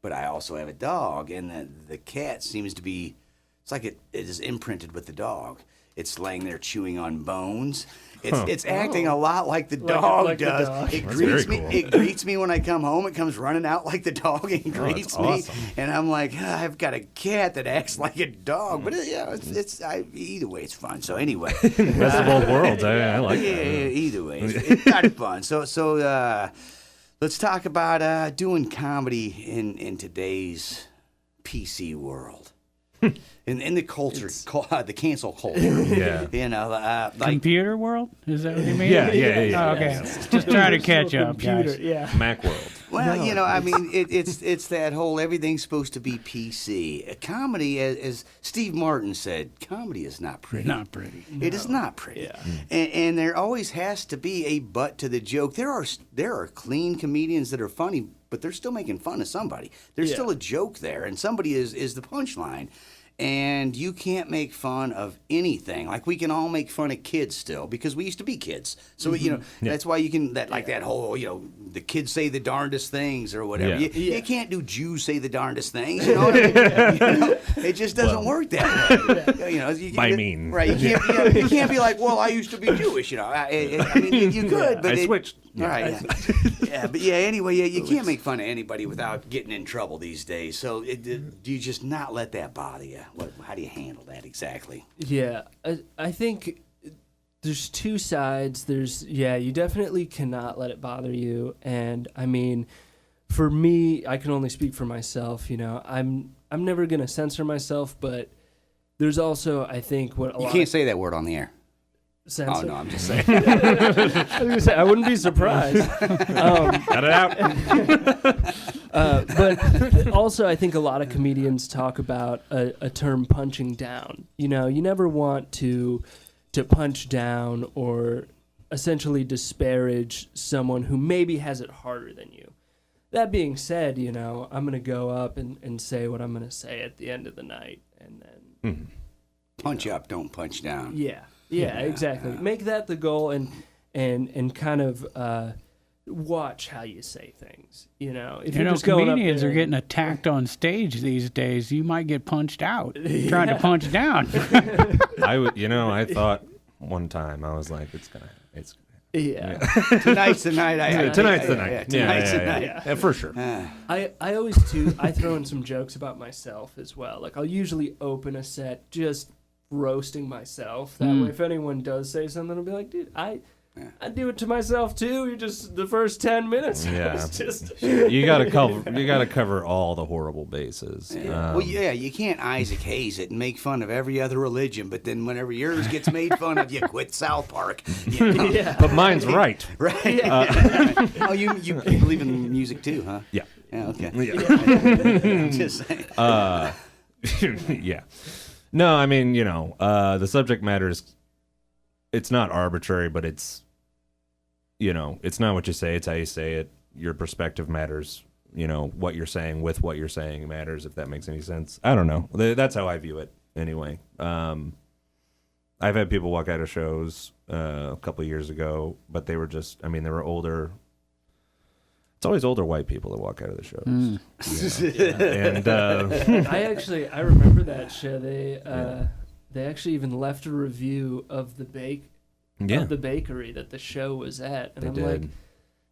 but I also have a dog, and the cat seems to be, it's like it is imprinted with the dog. It's laying there chewing on bones. It's acting a lot like the dog like the does. dog. It That's greets very me. cool. It greets me when I come home. It comes running out like the dog and greets me. awesome. And I'm like, I've got a cat that acts like a dog. But either way, it's fun. So anyway, Best of both worlds. I like yeah, that. either way, it's kind of fun. So let's talk about doing comedy in today's PC world. In the culture, the cancel culture. Yeah. You know, like Computer world? Is that what you mean? Yeah. Oh, okay. Just trying to catch up, computer. guys. Yeah. Mac world. well, you know, I mean, it's that whole everything's supposed to be PC. Comedy, as Steve Martin said, comedy is not pretty. Not pretty. It is not pretty. Yeah. And there always has to be a butt to the joke. There are clean comedians that are funny, but they're still making fun of somebody. There's Yeah. still a joke there, and somebody is the punchline. And you can't make fun of anything. Like, we can all make fun of kids still because we used to be kids. So, you know, that's why you can, that whole, you know, the kids say the darndest things or whatever. Yeah. You can't do Jews say the darndest things. You know what I mean? You know, it just doesn't work that way. You know, By mean. Right. You can't be like, well, I used to be Jewish. You know, I mean, you could, but I switched. All right. Yeah, but anyway, you can't make fun of anybody without getting in trouble these days. So do you just not let that bother you? How do you handle that exactly? Yeah, I think there's two sides. You definitely cannot let it bother you. And I mean, for me, I can only speak for myself. You know, I'm never gonna censor myself, but there's also, I think, what a You lot can't say that word on the air. censor. Oh no, I'm just saying. I was gonna say, I wouldn't be surprised. Cut it out. But also, I think a lot of comedians talk about a term punching down. You know, you never want to punch down or essentially disparage someone who maybe has it harder than you. That being said, you know, I'm going to go up and say what I'm going to say at the end of the night. And then... Punch up, don't punch down. Yeah, exactly. Make that the goal and kind of... watch how you say things. You know, if you're just going up comedians there are getting attacked on stage these days. You might get punched out trying to punch down. I thought one time, I was like, it's yeah. Tonight's the night. tonight's the night. Tonight's the night. Yeah, for sure. I always too. I throw in some jokes about myself as well. Like, I'll usually open a set just roasting myself. That way, if anyone does say something, I'll be like, dude, I do it to myself too. You just the first 10 minutes. Yeah. was just You gotta cover all the horrible bases. You can't Isaac Hayes it and make fun of every other religion, but then whenever yours gets made fun of, you quit South Park. You know? yeah. But mine's right. Right? Oh, you believe in music too, huh? Yeah. Yeah, okay. Yeah. Just saying. Yeah. No, I mean, the subject matter it's not arbitrary, but it's not what you say, it's how you say it. Your perspective matters. What you're saying with what you're saying matters, if that makes any sense. I don't know. That's how I view it anyway. I've had people walk out of shows a couple of years ago, but they were they were older. It's always older white people that walk out of the shows. And I remember that show. They actually even left a review of the bakery that the show was at, and they I'm did. like,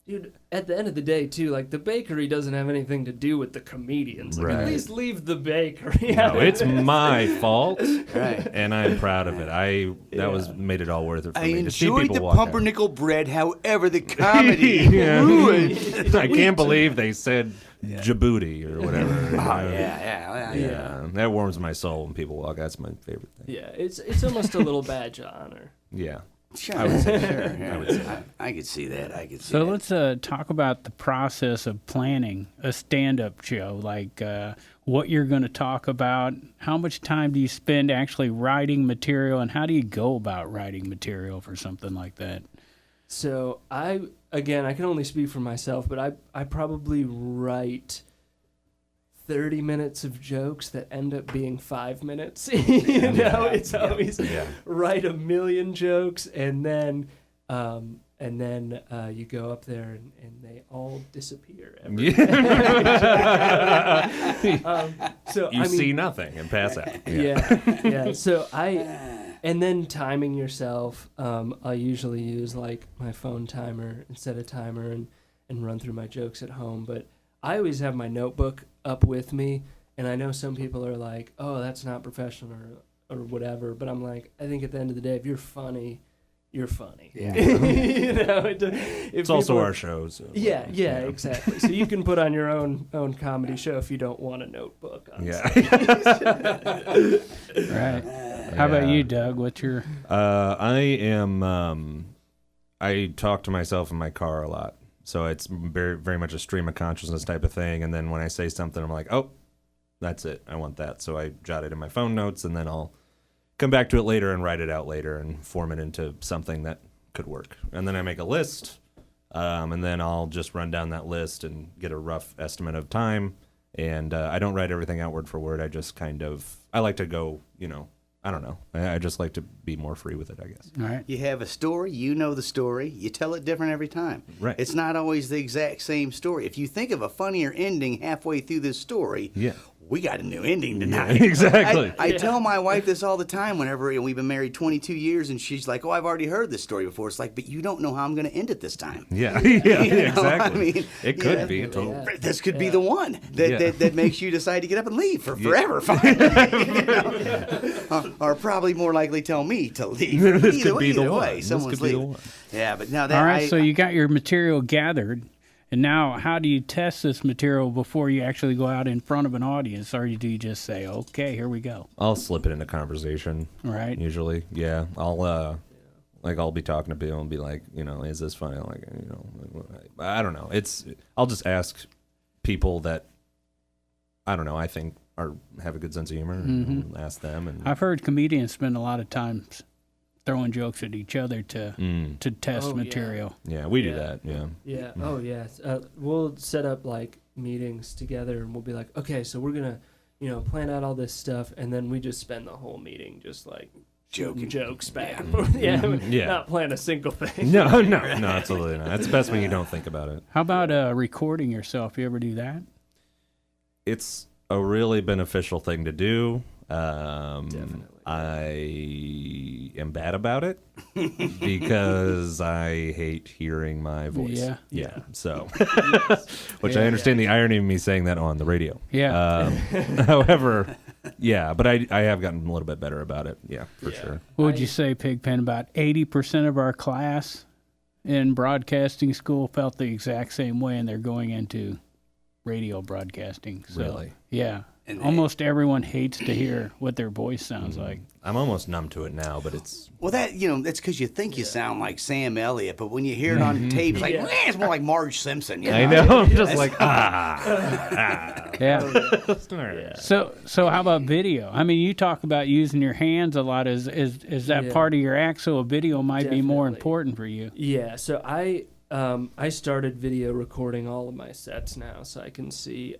Dude, at the end of the day, too, like, the bakery doesn't have anything to do with the comedians. Like, Right. at least leave the bakery. No, it's my fault, Right. and I'm proud of it. That made it all worth it for I me to see enjoyed people the walk out. pumpernickel bread, however the comedy Yeah. ruined. I can't believe they said Djibouti or whatever. Oh, yeah. That warms my soul when people walk out. That's my favorite thing. Yeah, it's almost a little badge of honor. Yeah. Sure. I would say, sure. Yeah. I could see that. So let's talk about the process of planning a stand-up show, like what you're going to talk about. How much time do you spend actually writing material, and how do you go about writing material for something like that? So I can only speak for myself, but I probably write 30 minutes of jokes that end up being 5 minutes. It's always write a million jokes and then you go up there and they all disappear. So You see nothing and pass out. Yeah. So and then timing yourself. I usually use like my phone timer and set a timer and run through my jokes at home. But I always have my notebook up with me, and I know some people are like, "Oh, that's not professional," or whatever. But I'm like, I think at the end of the day, if you're funny, you're funny. Yeah. It's also our show. So Yeah, exactly. So you can put on your own comedy show if you don't want a notebook. On Right. How about you, Doug? What's your... I talk to myself in my car a lot. So it's very, very much a stream of consciousness type of thing. And then when I say something, I'm like, oh, that's it. I want that. So I jot it in my phone notes, and then I'll come back to it later and write it out later and form it into something that could work. And then I make a list, and then I'll just run down that list and get a rough estimate of time. And I don't write everything out word for word. I just I like to go, I don't know. I just like to be more free with it, I guess. All right. You have a story, you know the story, you tell it different every time. Right. It's not always the exact same story. If you think of a funnier ending halfway through this story, we got a new ending tonight. Yeah, exactly. I tell my wife this all the time whenever we've been married 22 years, and she's like, oh, I've already heard this story before. It's like, but you don't know how I'm going to end it this time. Yeah, I exactly. mean, it could be. This could be the one that makes you decide to get up and leave for forever, finally. Or probably more likely tell me to leave. This could be the way, one. someone's This could be the leaving. one. Yeah, but now that All right, so you got your material gathered, and now how do you test this material before you actually go out in front of an audience, or do you just say, okay, here we go? I'll slip it into conversation. Right. Usually, yeah. I'll be talking to people and be like, is this funny? Like, I don't know. I'll just ask people that I don't know. I think have a good sense of humor and ask them. And I've heard comedians spend a lot of time throwing jokes at each other to test material. Yeah, we do that. Yeah. Yeah. Oh, yeah. We'll set up like meetings together, and we'll be like, okay, so we're gonna, plan out all this stuff, and then we just spend the whole meeting just like joking jokes back and forth. Not plan a single thing. No, absolutely not. It's best when you don't think about it. How about recording yourself? You ever do that? It's a really beneficial thing to do. Definitely. I am bad about it because I hate hearing my voice. Yeah. So, which I understand the irony of me saying that on the radio. Yeah. However, but I have gotten a little bit better about it. Yeah, for sure. What would you say, Pigpen? About 80% of our class in broadcasting school felt the exact same way, and they're going into radio broadcasting. So, really? Yeah. And almost everyone hates to hear what their voice sounds like. I'm almost numb to it now, but it's... Well, that's because you think you sound like Sam Elliott, but when you hear it on tape, it's like, it's more like Marge Simpson. I know. I'm just like, Yeah. So how about video? I mean, you talk about using your hands a lot. Is that part of your act? So a video might be more important for you. Yeah. So I started video recording all of my sets now, so I can see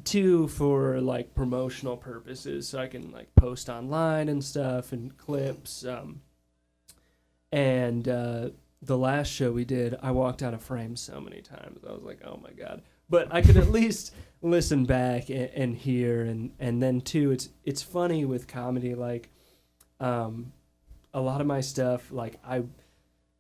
two for like promotional purposes, so I can like post online and stuff and clips. And the last show we did, I walked out of frame so many times. I was like, oh my god! But I could at least listen back and hear, and then too, it's funny with comedy. Like, a lot of my stuff, like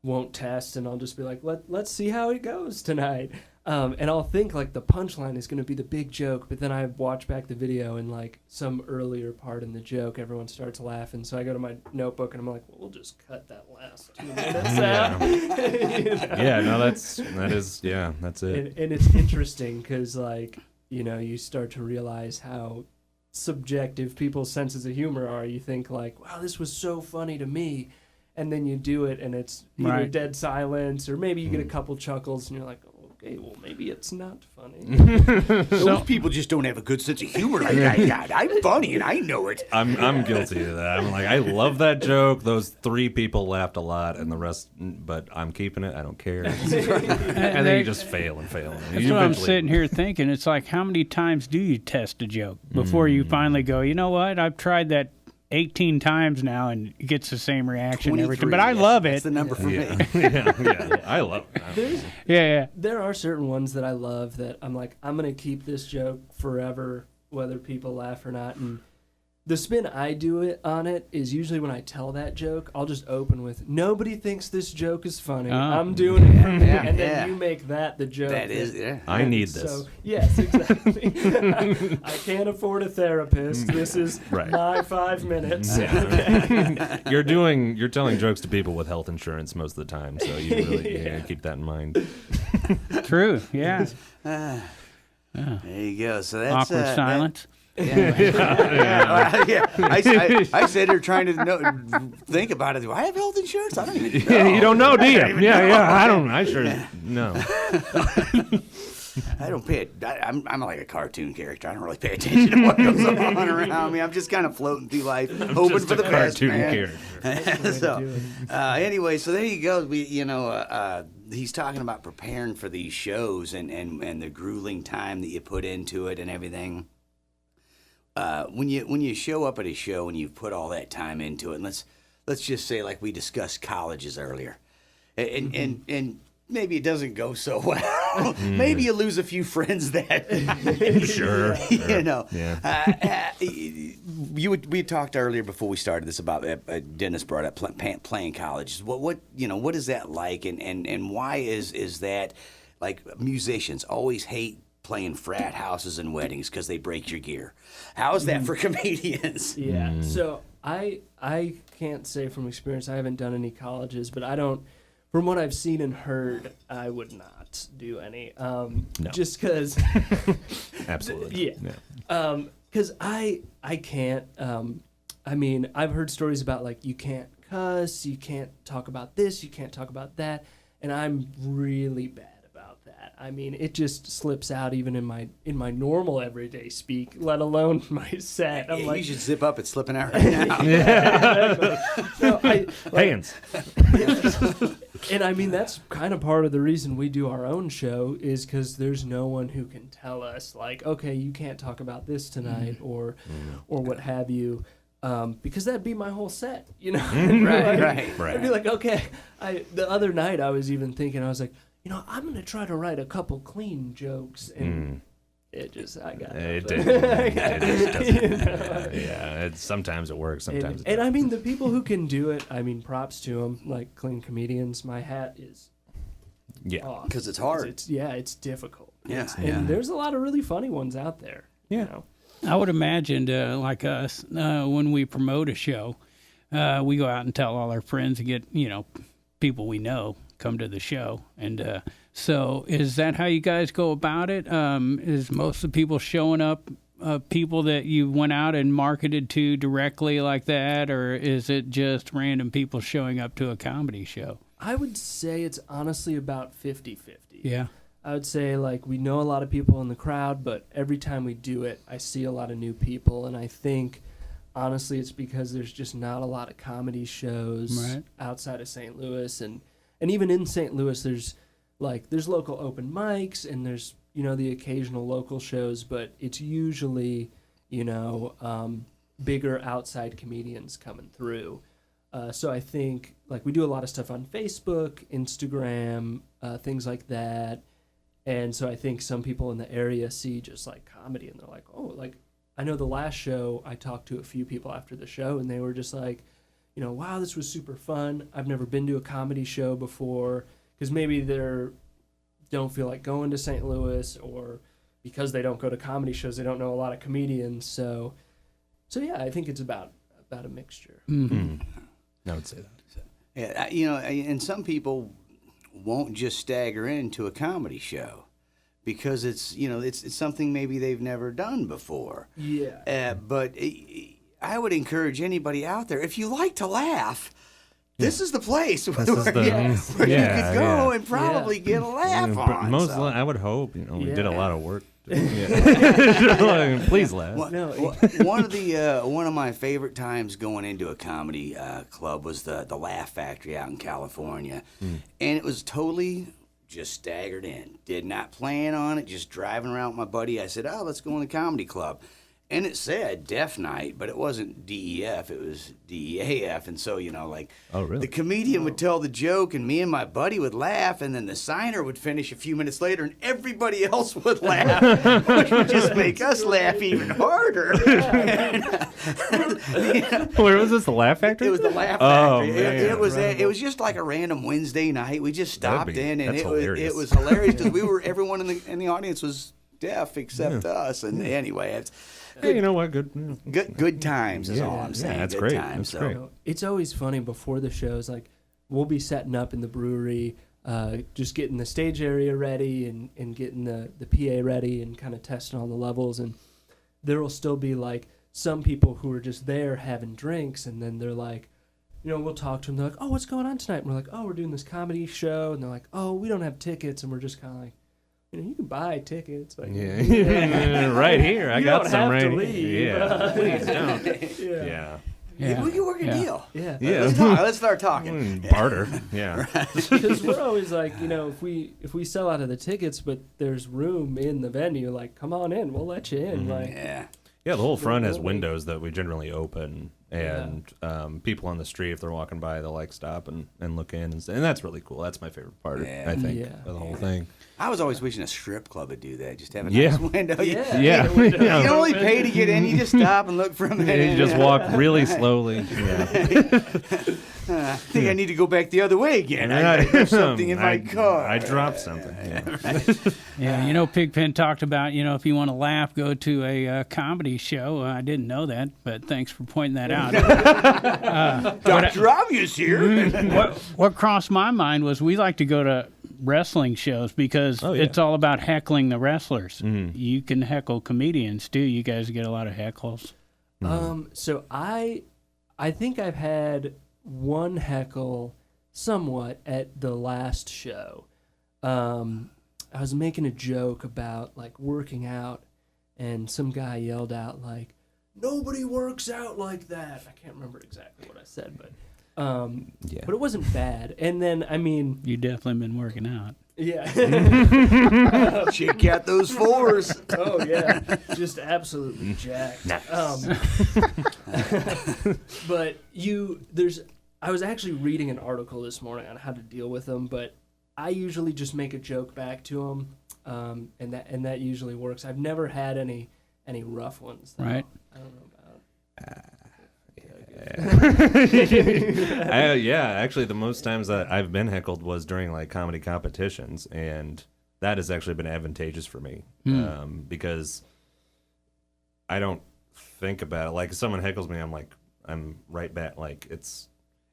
won't test, and I'll just be like, let's see how it goes tonight. And I'll think like the punchline is going to be the big joke, but then I watch back the video and like some earlier part in the joke, everyone starts laughing. So I go to my notebook and I'm like, well, we'll just cut that last 2 minutes out. You know? Yeah, no, that's it. And it's interesting because like, you know, you start to realize how subjective people's senses of humor are. You think like, wow, this was so funny to me. And then you do it and it's either dead silence or maybe you get a couple chuckles and you're like, okay, well, maybe it's not funny. Those people just don't have a good sense of humor like I got. I'm funny and I know it. I'm guilty of that. I'm like, I love that joke. Those 3 people laughed a lot, and the rest, but I'm keeping it. I don't care. And then you just fail and fail. That's what I'm sitting here thinking. It's like, how many times do you test a joke before you finally go, you know what? I've tried that 18 times now and it gets the same reaction every time. But I love it. That's the number for me. Yeah, I love it. There are certain ones that I love that I'm like, I'm going to keep this joke forever, whether people laugh or not. And the spin I do it on it is usually when I tell that joke, I'll just open with, nobody thinks this joke is funny. I'm doing it. And then you make that the joke. That is, I need this. So, yes, exactly. I can't afford a therapist. This is my 5 minutes. You're telling jokes to people with health insurance most of the time, so you really keep that in mind. True, yeah. There you go. So that's awkward silence. I said here trying to think about it. Do I have health insurance? I don't even know. You don't know, do you? I don't. I sure no. I don't pay it. I'm like a cartoon character. I don't really pay attention to what goes on around me. I'm just kind of floating through life, hoping for the best. Cartoon character. So, anyway, so there you go. He's talking about preparing for these shows and the grueling time that you put into it and everything. When you show up at a show and you've put all that time into it, and let's just say, like we discussed colleges earlier, and maybe it doesn't go so well. Maybe you lose a few friends that Sure. You know. Yeah. We talked earlier before we started this about Dennis brought up playing colleges. What is that like, and why is that, like, musicians always hate playing frat houses and weddings because they break your gear? How is that for comedians? Yeah. So I can't say from experience. I haven't done any colleges, but I don't. From what I've seen and heard, I would not do any. No. Just because. Absolutely. Yeah. Because I can't. I mean, I've heard stories about like you can't cuss, you can't talk about this, you can't talk about that, and I'm really bad about that. I mean, it just slips out even in my normal everyday speak, let alone my set. I'm like, you should zip up. It's slipping out right now. Hands. And I mean, that's kind of part of the reason we do our own show is because there's no one who can tell us like, okay, you can't talk about this tonight or what have you. Because that'd be my whole set, you know? Right. I'd be like, okay. The other night I was even thinking, I was like, you know, I'm going to try to write a couple clean jokes. And it just, I got it. Sometimes it works, sometimes it doesn't. And I mean, the people who can do it, I mean, props to them, like clean comedians. My hat is off. Because it's hard. It's difficult. Yeah. And there's a lot of really funny ones out there. Yeah. You know? I would imagine, like us, when we promote a show, we go out and tell all our friends and get, people we know come to the show. And so is that how you guys go about it? Is most of the people showing up people that you went out and marketed to directly like that, or is it just random people showing up to a comedy show? I would say it's honestly about 50-50. Yeah. I would say, like, we know a lot of people in the crowd, but every time we do it, I see a lot of new people, and I think, honestly, it's because there's just not a lot of comedy shows outside of St. Louis, and even in St. Louis, there's local open mics, and there's, the occasional local shows, but it's usually, bigger outside comedians coming through. So I think, like, we do a lot of stuff on Facebook, Instagram, things like that. And so I think some people in the area see just like comedy and they're like, oh, like, I know the last show I talked to a few people after the show and they were just like, wow, this was super fun. I've never been to a comedy show before, because maybe they don't feel like going to St. Louis, or because they don't go to comedy shows, they don't know a lot of comedians. So yeah, I think it's about a mixture. Mm-hmm. I would say that. Yeah, and some people won't just stagger into a comedy show because it's something maybe they've never done before. Yeah. But I would encourage anybody out there, if you like to laugh, this is the place where you could go and probably get a laugh on. I would hope. We did a lot of work. Yeah. Please laugh. One of my favorite times going into a comedy club was the Laugh Factory out in California, and it was totally just staggered in. Did not plan on it. Just driving around with my buddy. I said, "Oh, let's go in the comedy club." And it said Deaf Night, but it wasn't DEF, it was DEAF. And so, oh, really? The comedian would tell the joke, and me and my buddy would laugh, and then the signer would finish a few minutes later, and everybody else would laugh, which would just make us laugh even harder. Where was this, the Laugh Factory? It was the Laugh Oh, Factory. man. It was just like a random Wednesday night. We just stopped in, and hilarious. it was hilarious because everyone in the audience was deaf except us. And anyway, it's... Hey, you know what? Good times is all I'm saying. Yeah, that's good great. Times, That's great. It's always funny before the shows. Like, we'll be setting up in the brewery, just getting the stage area ready and getting the PA ready and kind of testing all the levels. And there will still be, like, some people who are just there having drinks, and then they're like, we'll talk to them. They're like, "Oh, what's going on tonight?" And we're like, "Oh, we're doing this comedy show." And they're like, "Oh, we don't have tickets." And we're just kind of like, you can buy tickets. Like, right here. I got some right here. Yeah, please don't. Yeah. Maybe we can work a deal. Yeah. Let's start talking. Barter. Yeah. Because we're always like, if we sell out of the tickets, but there's room in the venue, like, come on in, we'll let you in. Like, the whole front has windows that we generally open, and people on the street, if they're walking by, they'll stop and look in, and that's really cool. That's my favorite part, I think, of the whole thing. I was always wishing a strip club would do that. Just have a nice window. Yeah. You only pay to get in. You just stop and look for a minute. You just walk really slowly. I think I need to go back the other way again. I have something in my car. I dropped something. Pigpen talked about, if you want to laugh, go to a comedy show. I didn't know that, but thanks for pointing that out. Dr. Obvious here. What crossed my mind was we like to go to wrestling shows because it's all about heckling the wrestlers. You can heckle comedians too. You guys get a lot of heckles. So I think I've had one heckle somewhat at the last show. I was making a joke about working out, and some guy yelled out "Nobody works out like that." I can't remember exactly what I said, but but it wasn't bad. And then you definitely been working out. Yeah. Check out those fours. Oh yeah, just absolutely jacked. Nice. But I was actually reading an article this morning on how to deal with them, but I usually just make a joke back to them, and that usually works. I've never had any rough ones, though. Right. I don't know about. Actually, the most times that I've been heckled was during comedy competitions, and that has actually been advantageous for me because I don't think about it. If someone heckles me, I'm right back.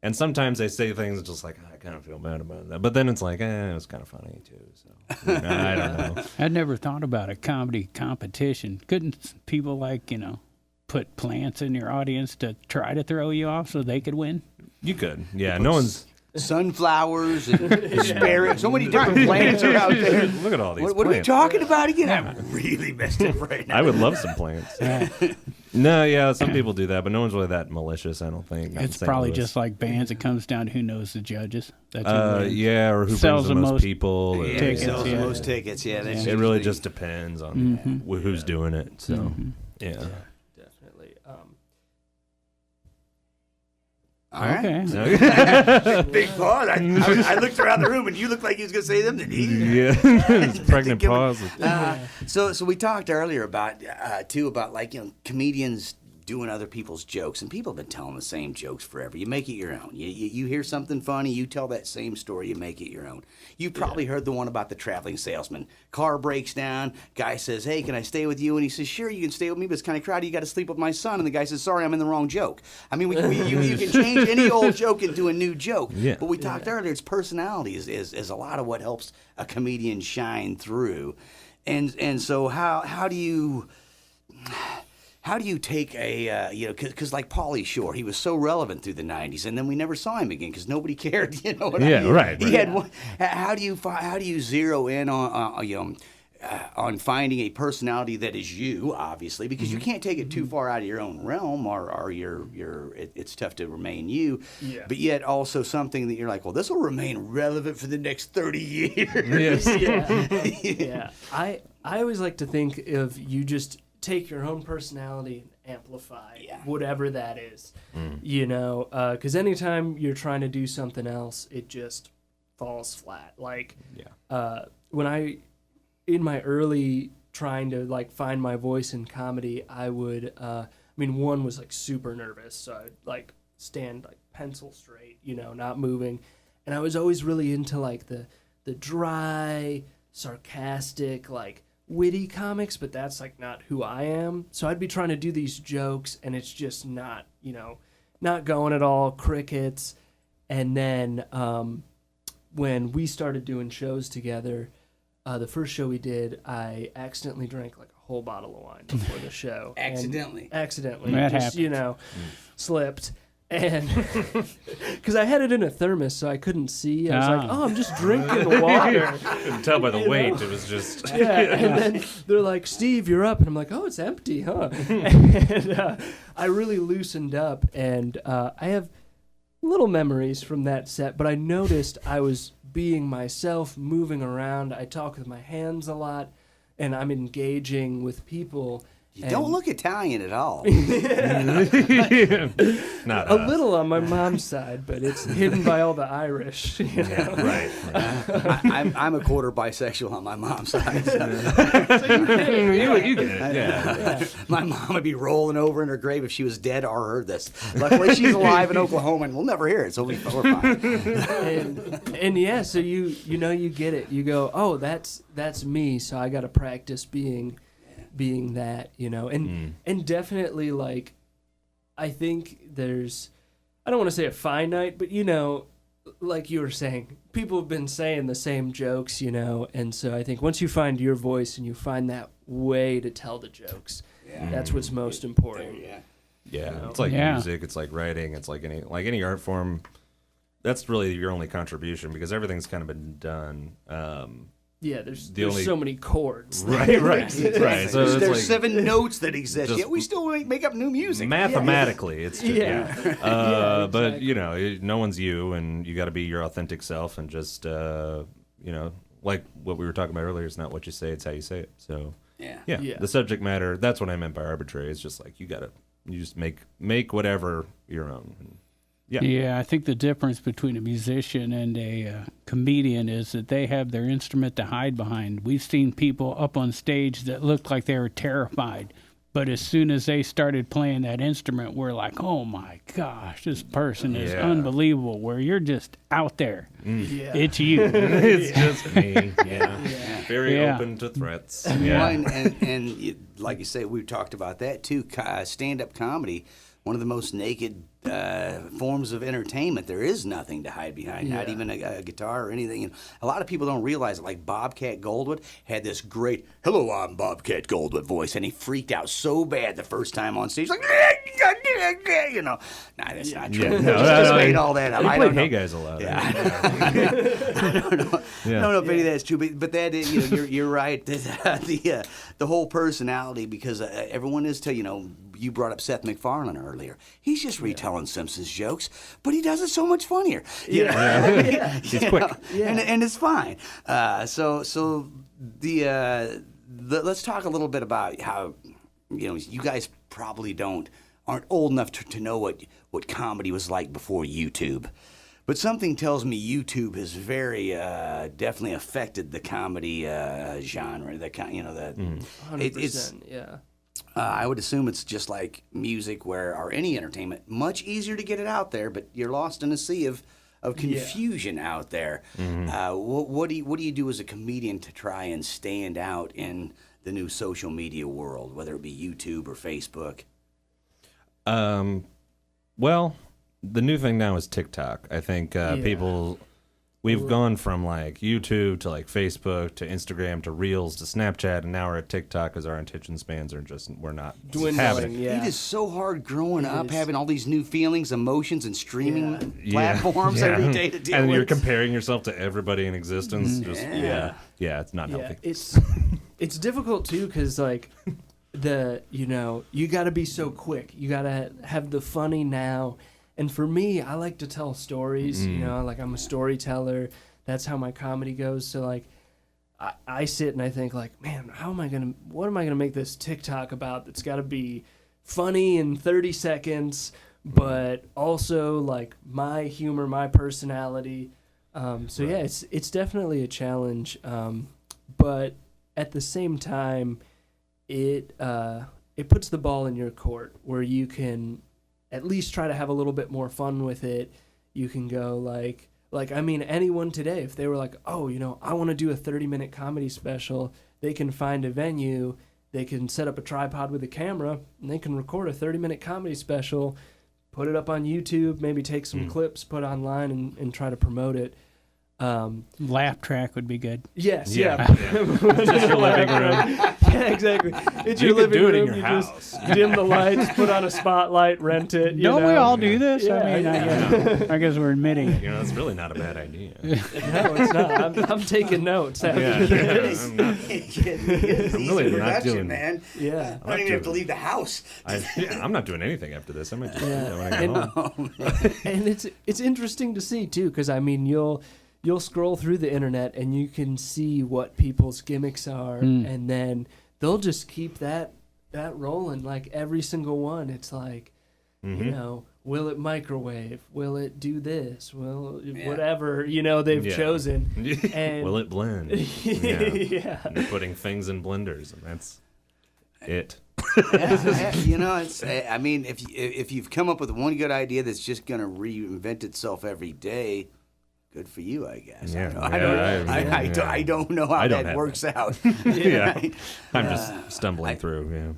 And sometimes they say things just I kind of feel bad about that, but then it's it was kind of funny too. So I don't know. I'd never thought about a comedy competition. Couldn't people put plants in your audience to try to throw you off so they could win? You could, yeah. No one's sunflowers and asparagus. So many different plants are out there. Look at all these. What are we talking about again? I'm really messed up right now. I would love some plants. No, some people do that, but no one's really that malicious, I don't think. It's probably just like bands. It comes down to who knows the judges. That's or who sells brings the most people. Tickets, sells the most tickets. Yeah, that's it really just depends on who's doing it. So, yeah. Definitely. All right. Okay. Big pause. I looked around the room and you looked like you was going to say something. Yeah. It's pregnant pause. So we talked earlier about, too, about comedians doing other people's jokes, and people have been telling the same jokes forever. You make it your own. You hear something funny, you tell that same story, you make it your own. You've probably heard the one about the traveling salesman. Car breaks down, guy says, hey, can I stay with you? And he says, sure, you can stay with me, but it's kind of crowded, you got to sleep with my son. And the guy says, sorry, I'm in the wrong joke. I mean, you can change any old joke into a new joke. Yeah. But we talked earlier, it's personality is a lot of what helps a comedian shine through. And so how do you take a, because like Pauly Shore, he was so relevant through the 90s, and then we never saw him again because nobody cared, you know what I mean? Right. He had one, how do you zero in on finding a personality that is you, obviously, because you can't take it too far out of your own realm or it's tough to remain you, but yet also something that you're like, well, this will remain relevant for the next 30 years. Yeah. I always like to think of you just take your own personality and amplify whatever that is, because anytime you're trying to do something else, it just falls flat. Like when in my early trying to like find my voice in comedy, I would one was like super nervous, so I'd like stand like pencil straight, not moving, and I was always really into like the dry, sarcastic, like witty comics, but that's like not who I am. So I'd be trying to do these jokes and it's just not going at all, crickets. And then when we started doing shows together, the first show we did, I accidentally drank like a whole bottle of wine before the show. Accidentally. That just happens. Slipped. And because I had it in a thermos, so I couldn't see. I was like, "Oh, I'm just drinking water." Couldn't tell by the weight; it was just. And then they're like, "Steve, you're up," and I'm like, "Oh, it's empty, huh?" And I really loosened up, and I have little memories from that set. But I noticed I was being myself, moving around. I talk with my hands a lot, and I'm engaging with people. You don't look Italian at all. Not a little on my mom's side, but it's hidden by all the Irish. Right. I'm a quarter bisexual on my mom's side. So. You get it. Yeah. My mom would be rolling over in her grave if she was dead or heard this. Luckily, she's alive in Oklahoma, and we'll never hear it, so we're fine. So you get it. You go, oh, that's me. So I got to practice being that, and definitely, like, I think there's, I don't want to say a finite, but like you were saying, people have been saying the same jokes, and so I think once you find your voice and you find that way to tell the jokes, that's what's most important. It's like music, it's like writing, it's like any art form. That's really your only contribution because everything's kind of been done. There's so many chords. Right. So there's 7 notes that exist, yet we still make up new music. Mathematically, it's just, exactly. But, no one's you, and you got to be your authentic self, and just, like what we were talking about earlier, it's not what you say, it's how you say it. So, the subject matter, that's what I meant by arbitrary. It's just like you just make whatever your own. Yeah, I think the difference between a musician and a comedian is that they have their instrument to hide behind. We've seen people up on stage that looked like they were terrified, but as soon as they started playing that instrument, we're like, oh my gosh, this person is unbelievable, where you're just out there. It's you. It's just me. Very open to threats. And like you say, we've talked about that too. Stand-up comedy, one of the most naked forms of entertainment. There is nothing to hide behind, not even a guitar or anything. And a lot of people don't realize it. Like Bobcat Goldthwait had this great, hello, I'm Bobcat Goldthwait voice, and he freaked out so bad the first time on stage, like, nah, that's not true. Yeah. Just made all that up. He I played don't know. Heydays a lot. I don't know. I don't know if any of that's true, but that is, you're right. The whole personality, because everyone is you brought up Seth MacFarlane earlier. He's just retelling Simpsons jokes, but he does it so much funnier. He's quick. And it's fine. So let's talk a little bit about how you guys probably aren't old enough to know what comedy was like before YouTube. But something tells me YouTube has very definitely affected the comedy genre. 100%, I would assume it's just like music or any entertainment, much easier to get it out there, but you're lost in a sea of confusion out there. What do you do as a comedian to try and stand out in the new social media world, whether it be YouTube or Facebook? Well, the new thing now is TikTok. I think people, we've gone from like YouTube to like Facebook to Instagram to Reels to Snapchat, and now we're at TikTok because our attention spans are we're not having it. Yeah. It is so hard growing up, having all these new feelings, emotions, and streaming platforms every day to deal and with. you're comparing yourself to everybody in existence. Yeah, it's not healthy. It's difficult too because like you got to be so quick. You got to have the funny now. And for me, I like to tell stories. Like I'm a storyteller. That's how my comedy goes. So like I sit and I think like, man, what am I gonna make this TikTok about that's got to be funny in 30 seconds, but also like my humor, my personality. It's definitely a challenge. But at the same time, it puts the ball in your court where you can at least try to have a little bit more fun with it. You can go like anyone today, if they were like, oh, I want to do a 30-minute comedy special, they can find a venue, they can set up a tripod with a camera, and they can record a 30-minute comedy special, put it up on YouTube, maybe take some clips, put online, and try to promote it. Laugh track would be good. Yes, Yeah. It's just your living room. Yeah, exactly. It's your living do it room. in your you house. Just dim the lights, put on a spotlight, rent it. Don't we all do this? Yeah, I guess we're admitting it. It's really not a bad idea. No, it's not. I'm taking notes. I'm really not doing man. Yeah. I don't even have to leave the house. I'm not doing anything after this. I might just do that when I and, get home. and it's interesting to see too, because you'll scroll through the internet and you can see what people's gimmicks are, and then they'll just keep that rolling. Like every single one, it's like, will it microwave? Will it do this? Whatever they've chosen? And Will it blend? yeah. And they're putting things in blenders, and that's it. I mean, if you've come up with one good idea that's just going to reinvent itself every day, good for you, I guess. Yeah. I don't know how that works out. I'm just stumbling through.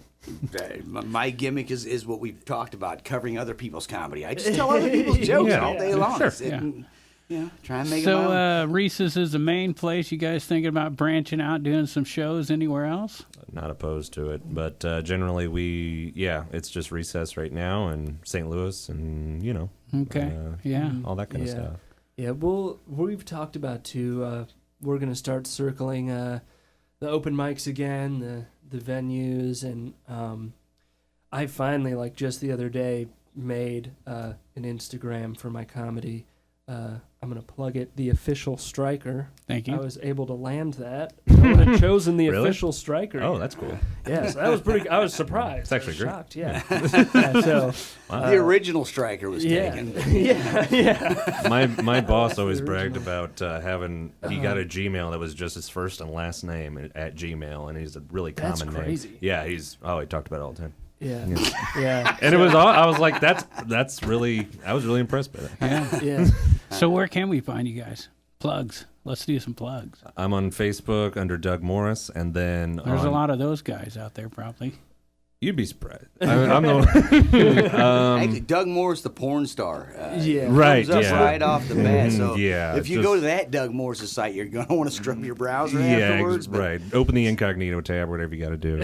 My gimmick is what we've talked about, covering other people's comedy. I just tell other people's jokes all day long. Sure. Try and make them my own. So Reese's is the main place. You guys thinking about branching out, doing some shows anywhere else? Not opposed to it, but generally it's just Recess right now, and St. Louis, and all that kind of stuff. Yeah, we've talked about too. We're gonna start circling the open mics again, the venues, and I finally, like just the other day, made an Instagram for my comedy. I'm going to plug it, the official Stryker. Thank you. I was able to land that. I would have chosen the Really? official Stryker. Oh, that's cool. Yeah, so that was pretty. I was surprised. It's actually great. Shocked, yeah. So the original Stryker was taken. Yeah. My boss always bragged about having. He got a Gmail that was just his first and last name at Gmail, and he's a really common That's crazy. name. Yeah, he talked about it all the time. Yeah. Yeah. And it was all. I was like, that's really. I was really impressed by that. Yeah. So where can we find you guys? Plugs. Let's do some plugs. I'm on Facebook under Doug Morris, and then There's a lot of those guys out there, probably. You'd be surprised. I'm the Actually, Doug Morris, the porn star. Right. Comes up Yeah. right off the bat. So Yeah, if you just- go to that Doug Morris' site, you're going to want to scrub your browser Yeah, afterwards. right. Open the incognito tab, whatever you got to do.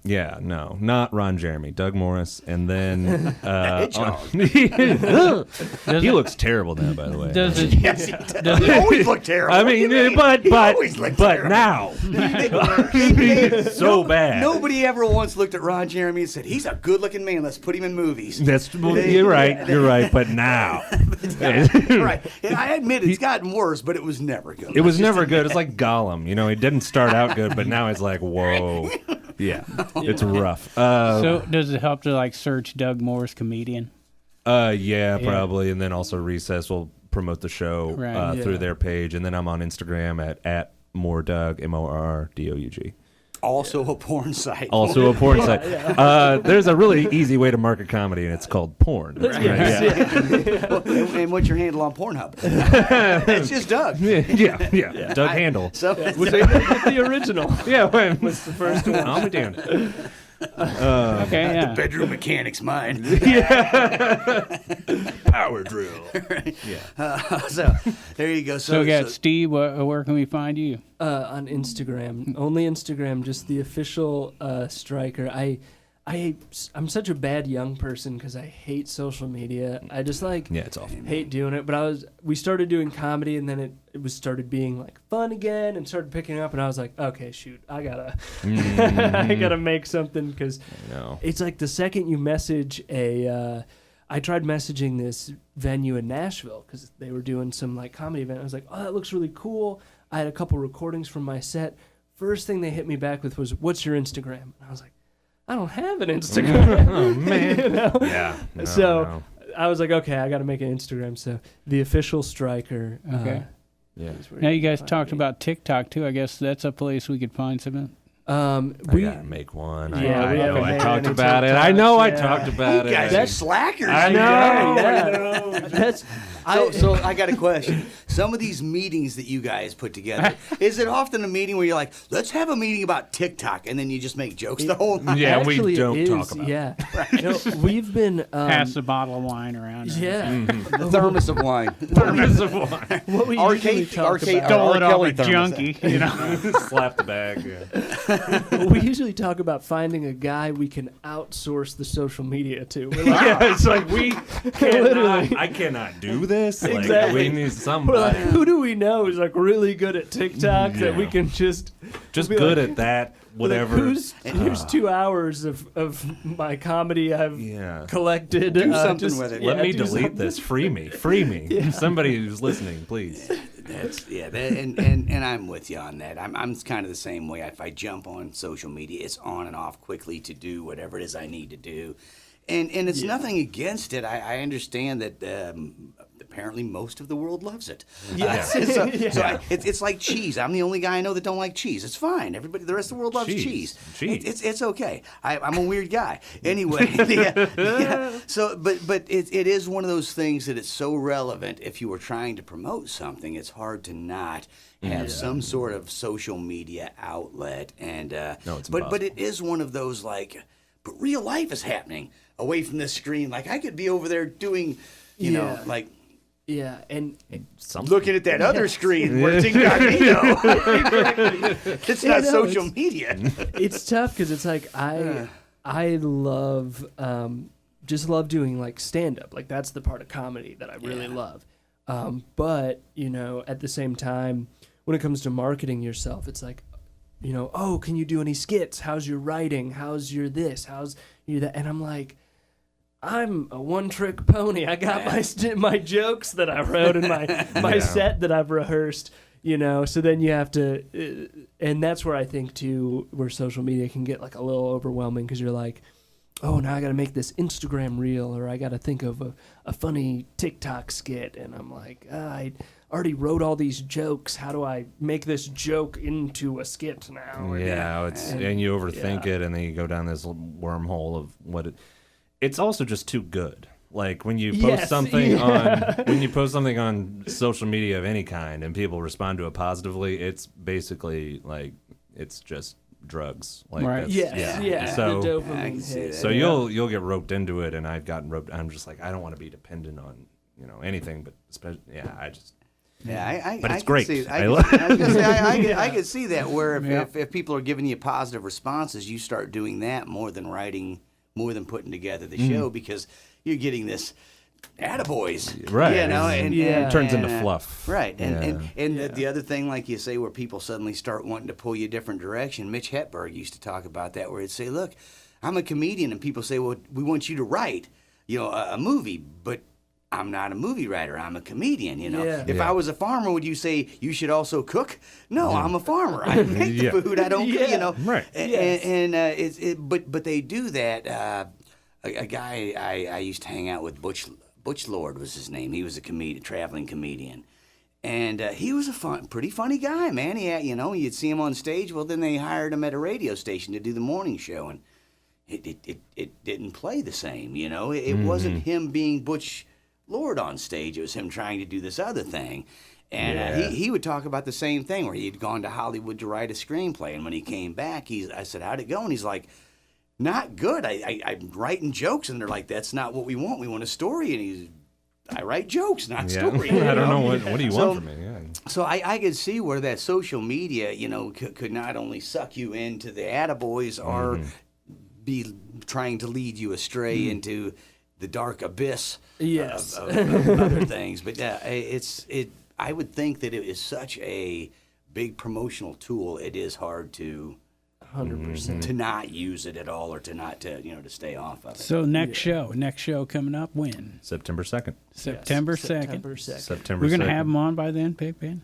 Yeah. No, not Ron Jeremy, Doug Morris, and then he looks terrible now. By the way, Does it? Yes, he does. He always looked terrible. I mean, He always looked but terrible. now, so bad. Nobody ever once looked at Ron Jeremy and said, he's a good-looking man. Let's put him in movies. You're right. But now, Right. And I admit it's gotten worse, but it was never good. it was never good. It's like Gollum. He didn't start out good, but now it's like, whoa. Yeah, it's rough. So does it help to search Doug Morris comedian? Yeah, probably, and then also Recess will promote the show Right. through their page, and then I'm on Instagram at @moredoug, MORRDOUG. Also a porn site. Also a porn site. There's a really easy way to market comedy, and it's called porn. Right? And what's your handle on Pornhub? It's just Doug. Yeah. Doug Handle. So the original. Yeah, Was the first one. I'm doing it. Okay, yeah. the bedroom mechanics mine. Power drill. Right? So there you go. So we got Steve. Where can we find you? On Instagram, only Instagram, just the official Stryker. I'm such a bad young person because I hate social media. I just it's awful. hate doing it. But we started doing comedy, and then it was started being like fun again, and started picking up. And I was like, okay, shoot, I gotta I gotta make something because it's like the second you message I tried messaging this venue in Nashville because they were doing some like comedy event. I was like, oh, that looks really cool. I had a couple recordings from my set. First thing they hit me back with was, what's your Instagram? And I was like, I don't have an Instagram. Oh, man. You know? Yeah. So I was like, okay, I got to make an Instagram. So the official Stryker. Okay. Is where Now you guys can find talked me. about TikTok too. I guess that's a place we could find something. I We gotta make one. Yeah, we I know. haven't I made talked any about it. TikToks, I know. I yeah. talked about You it. guys are slackers. I know. Yeah. That's So I got a question. Some of these meetings that you guys put together, is it often a meeting where you're like, let's have a meeting about TikTok, and then you just make jokes the whole night? Yeah, actually we don't it talk is, about Yeah, no, we've been Pass the bottle of wine around. yeah. The thermos of wine. Thermos of wine. What we usually talk about. Dole it out Kelly like thermos. junkie, you know. Slap the bag. Yeah. We usually talk about finding a guy we can outsource the social media to. We're like, Yeah, it's like we Literally. cannot. I cannot do this. Like, Exactly. we need we're somebody like, who do we know is like really good at TikTok that we Yeah. can just just be good like- at that. Whatever. Like, here's 2 hours of my comedy I've Yeah. collected. Do something just- with it. Let me do delete something. this. Free me. Free me. Somebody who's listening, please. And I'm with you on that. I'm kind of the same way. If I jump on social media, it's on and off quickly to do whatever it is I need to do. And it's nothing against it. I understand that apparently most of the world loves it. Yes. It's like cheese. I'm the only guy I know that don't like cheese. It's fine. Everybody, the rest of the world loves cheese. It's okay. I'm a weird guy. Anyway, So, but it is one of those things that it's so relevant. If you were trying to promote something, it's hard to not have some sort of social media outlet. And No, it's but impossible. it is one of those like, but real life is happening away from this screen. Like I could be over there doing, you know, like. Yeah, and Looking at that other screen where it's incognito. It's not social media. it's tough because it's like I love just love doing like stand up. Like that's the part of comedy that I really love. But you know, at the same time, when it comes to marketing yourself, it's like, you know, oh, can you do any skits? How's your writing? How's your this? How's your that? And I'm like, I'm a one-trick pony. I got my jokes that I wrote and my set that I've rehearsed, you know. So then you have to, and that's where I think too, where social media can get like a little overwhelming because you're like, oh, now I got to make this Instagram reel, or I got to think of a funny TikTok skit, and I'm like, I already wrote all these jokes. How do I make this joke into a skit now? Yeah, and you overthink it, and then you go down this wormhole of what it. It's also just too good. Like when you post something on social media of any kind, and people respond to it positively, it's basically like it's just drugs. Like Right. that's, So the I dopamine can see hit. that. so you'll get roped into it, and I've gotten roped. I'm just like, I don't want to be dependent on anything, but especially I just. But it's great. I can see that where if people are giving you positive responses, you start doing that more than writing, more than putting together the show because you're getting this attaboys, Right. You know, and It turns into fluff. Right, and the other thing, like you say, where people suddenly start wanting to pull you a different direction. Mitch Hepburn used to talk about that, where he'd say, "Look, I'm a comedian," and people say, "Well, we want you to write, a movie," but I'm not a movie writer. I'm a comedian. If I was a farmer, would you say you should also cook? No, I'm a farmer. I make the food. I don't. Right. But they do that. A guy I used to hang out with, Butch Lord was his name. He was a traveling comedian, And he was a pretty funny guy, man. He had, you'd see him on stage. Well, then they hired him at a radio station to do the morning show, and it didn't play the same, It wasn't him being Butch Lord on stage. It was him trying to do this other thing. And he would talk about the same thing, where he'd gone to Hollywood to write a screenplay, and when he came back, I said, how'd it go? And he's like, not good. I'm writing jokes, and they're like, that's not what we want. We want a story. And I write jokes, not stories. I don't know what do you want from me. Yeah. So I could see where that social media, could not only suck you into the attaboys or be trying to lead you astray into the dark abyss of other things. But I would think that it is such a big promotional tool. It is hard to 100% to not use it at all, or to not to stay off of it. So next show coming up when? September 2nd. September 2nd. September 2nd. We're going to have them on by then, Pigpen?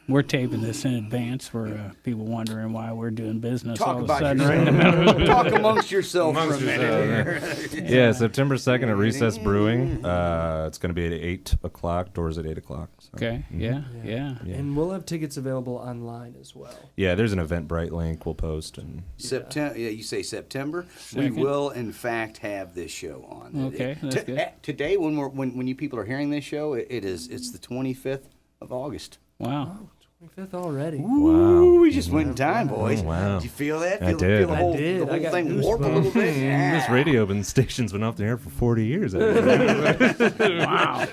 We're taping this in advance for people wondering why we're doing business Talk all of a about sudden right in the middle. Talk amongst yourself for a minute here. Yeah, September 2nd at Recess Brewing. It's going to be at 8 o'clock. Doors at 8 o'clock. So. Okay, yeah. And we'll have tickets available online as well. Yeah, there's an Eventbrite link we'll post. And September. Yeah, you say September. Second. We will, in fact, have this show on. Okay, that's good. Today, when you people are hearing this show, it's the 25th of August. Wow. 25th already. Ooh, we just went in time, boys. Wow. Did you feel that? I Feel did. the whole, I did. The whole I got thing warp a little bit? Yeah. This radio station's been off the air for 40 years. Wow.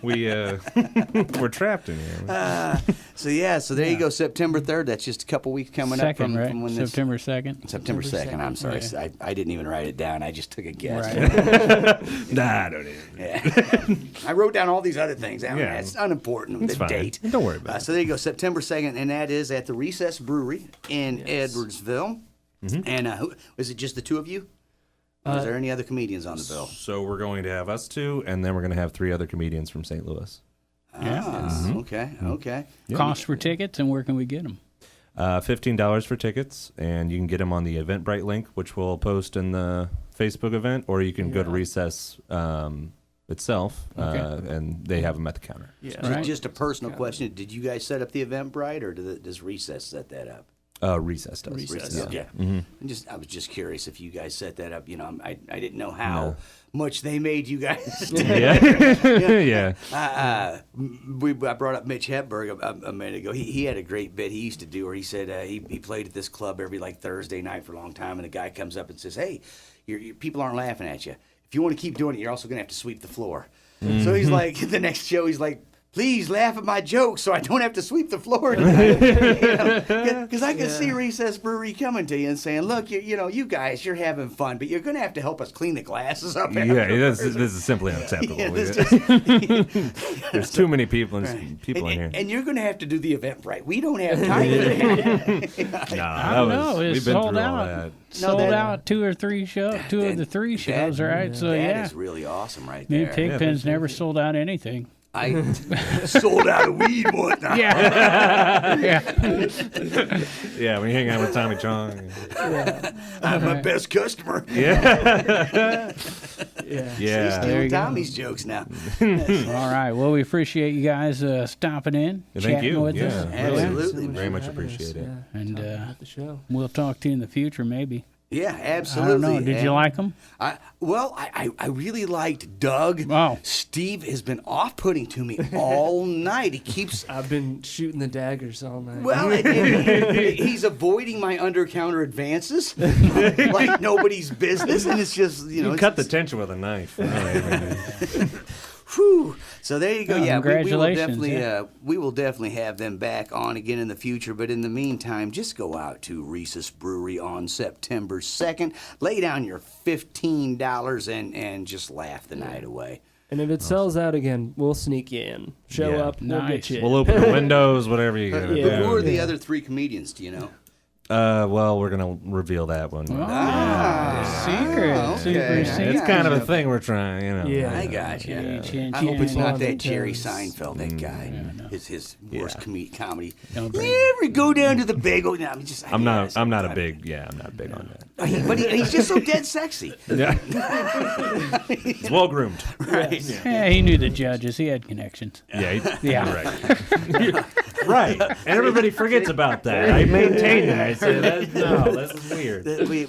We're trapped in here. So there you go, September 3rd. That's just a couple weeks coming up Second, right? from when this. September 2nd. September 2nd. I'm sorry. Yeah. I didn't even write it down. I just took a guess. Right. Nah, I don't even. Yeah. I wrote down all these other things. Yeah. It's unimportant. It's the fine. date. Don't worry about it. So there you go, September 2nd, and that is at the Recess Brewery in Edwardsville. And is it just the two of you? Or is there any other comedians on the bill? So we're going to have us two, and then we're going to have 3 other comedians from St. Louis. Okay. Cost for tickets, and where can we get them? $15 for tickets, and you can get them on the Eventbrite link, which we'll post in the Facebook event, or you can go to Recess itself, and they have them at the counter. Yeah. Right. Just a personal question. Did you guys set up the Eventbrite, or does Recess set that up? Recess does. Recess. Yeah. I was just curious if you guys set that up. I didn't know how much they made you guys do. Yeah. I brought up Mitch Hepburg a minute ago. He had a great bit he used to do where he said he played at this club every Thursday night for a long time, and the guy comes up and says, "Hey, your people aren't laughing at you. If you want to keep doing it, you're also going to have to sweep the floor." So he's like, the next show, he's like, "Please laugh at my jokes so I don't have to sweep the floor tonight." Because I can see Recess Brewery coming to you and saying, "Look, you guys, you're having fun, but you're going to have to help us clean the glasses up." This is simply unacceptable. There's too many people in here. And you're going to have to do the Eventbrite. We don't have time for that. I don't know. It's we've been sold through out. all that. Sold out 2 or 3 shows, 2 of the 3 shows, right? So that is really awesome right Me there. and Pigpen's never sold out anything. I sold out of weed one time. Yeah. Yeah, when you hang out with Tommy Chong. I'm my best customer. Yeah. He's stealing Tommy's jokes now. All right. Well, we appreciate you guys stopping in, Thank chatting you. with us. Absolutely. Very much appreciate it. And the show. we'll talk to you in the future, maybe. Yeah, I absolutely. don't know. Did you like them? I really liked Doug. Oh. Steve has been off-putting to me all night. He keeps... I've been shooting the daggers all night. Well, he's avoiding my under-counter advances like nobody's business, and it's just, You cut the tension with a knife. Whew. So there you go. Yeah, congratulations. We will definitely have them back on again in the future. But in the meantime, just go out to Recess Brewery on September 2nd. Lay down your $15 and just laugh the night away. And if it sells out again, we'll sneak you in. Show up, we'll get you in. We'll open the windows, whatever you got to do. Who are the other 3 comedians, do you know? Well, we're gonna reveal that one. Secret. okay. Super secret. It's kind of a thing we're trying, Yeah. I got you. Yeah. I hope it's not that Yeah. Jerry Seinfeld, that guy. His worst comedy. Don't You bring it. ever go down to the bagel? No, I'm not a big on that. But he's just so dead sexy. Yeah. He's well groomed. Right. Yeah, he knew the judges. He had connections. Yeah. Yeah. Right. Right. And everybody forgets about that. I maintain that. I say this is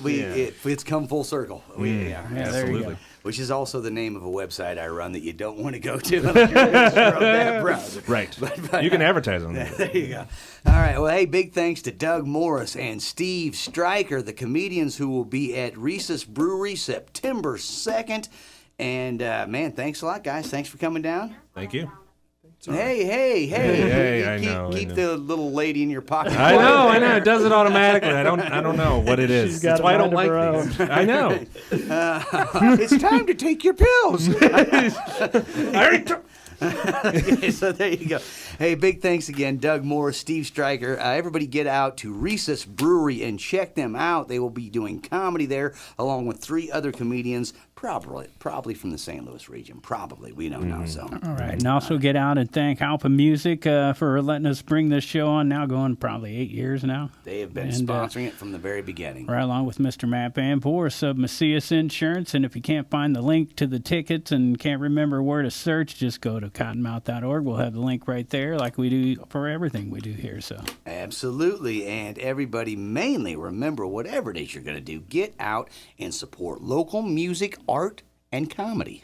weird. It's come full circle. Yeah, there you Absolutely. go. Which is also the name of a website I run that you don't want to go to unless you're registered on that browser. Right. You can advertise on that. There you go. All right. Well, hey, big thanks to Doug Morris and Steve Stryker, the comedians who will be at Reese's Brewery September 2nd. And, man, thanks a lot, guys. Thanks for coming down. Thank you. Hey, I know. Keep the little lady in your pocket. I know. It does it automatically. I don't know what it is. She's got That's why I don't a mind like of these. her I know. It's time to take your pills. I already took. Okay, so there you go. Hey, big thanks again, Doug Morris, Steve Stryker. Everybody get out to Reese's Brewery and check them out. They will be doing comedy there along with 3 other comedians, probably from the St. Louis region. Probably. We don't know. So. All right. And also get out and thank Halpin Music for letting us bring this show on now, going probably 8 years now. They have been And, sponsoring it from the very beginning. Right along with Mr. Matt Van Voorhis of Macias Insurance. And if you can't find the link to the tickets and can't remember where to search, just go to cottonmouth.org. We'll have the link right there like we do for everything we do here. So Absolutely. And everybody, mainly remember, whatever it is you're going to do, get out and support local music, art, and comedy.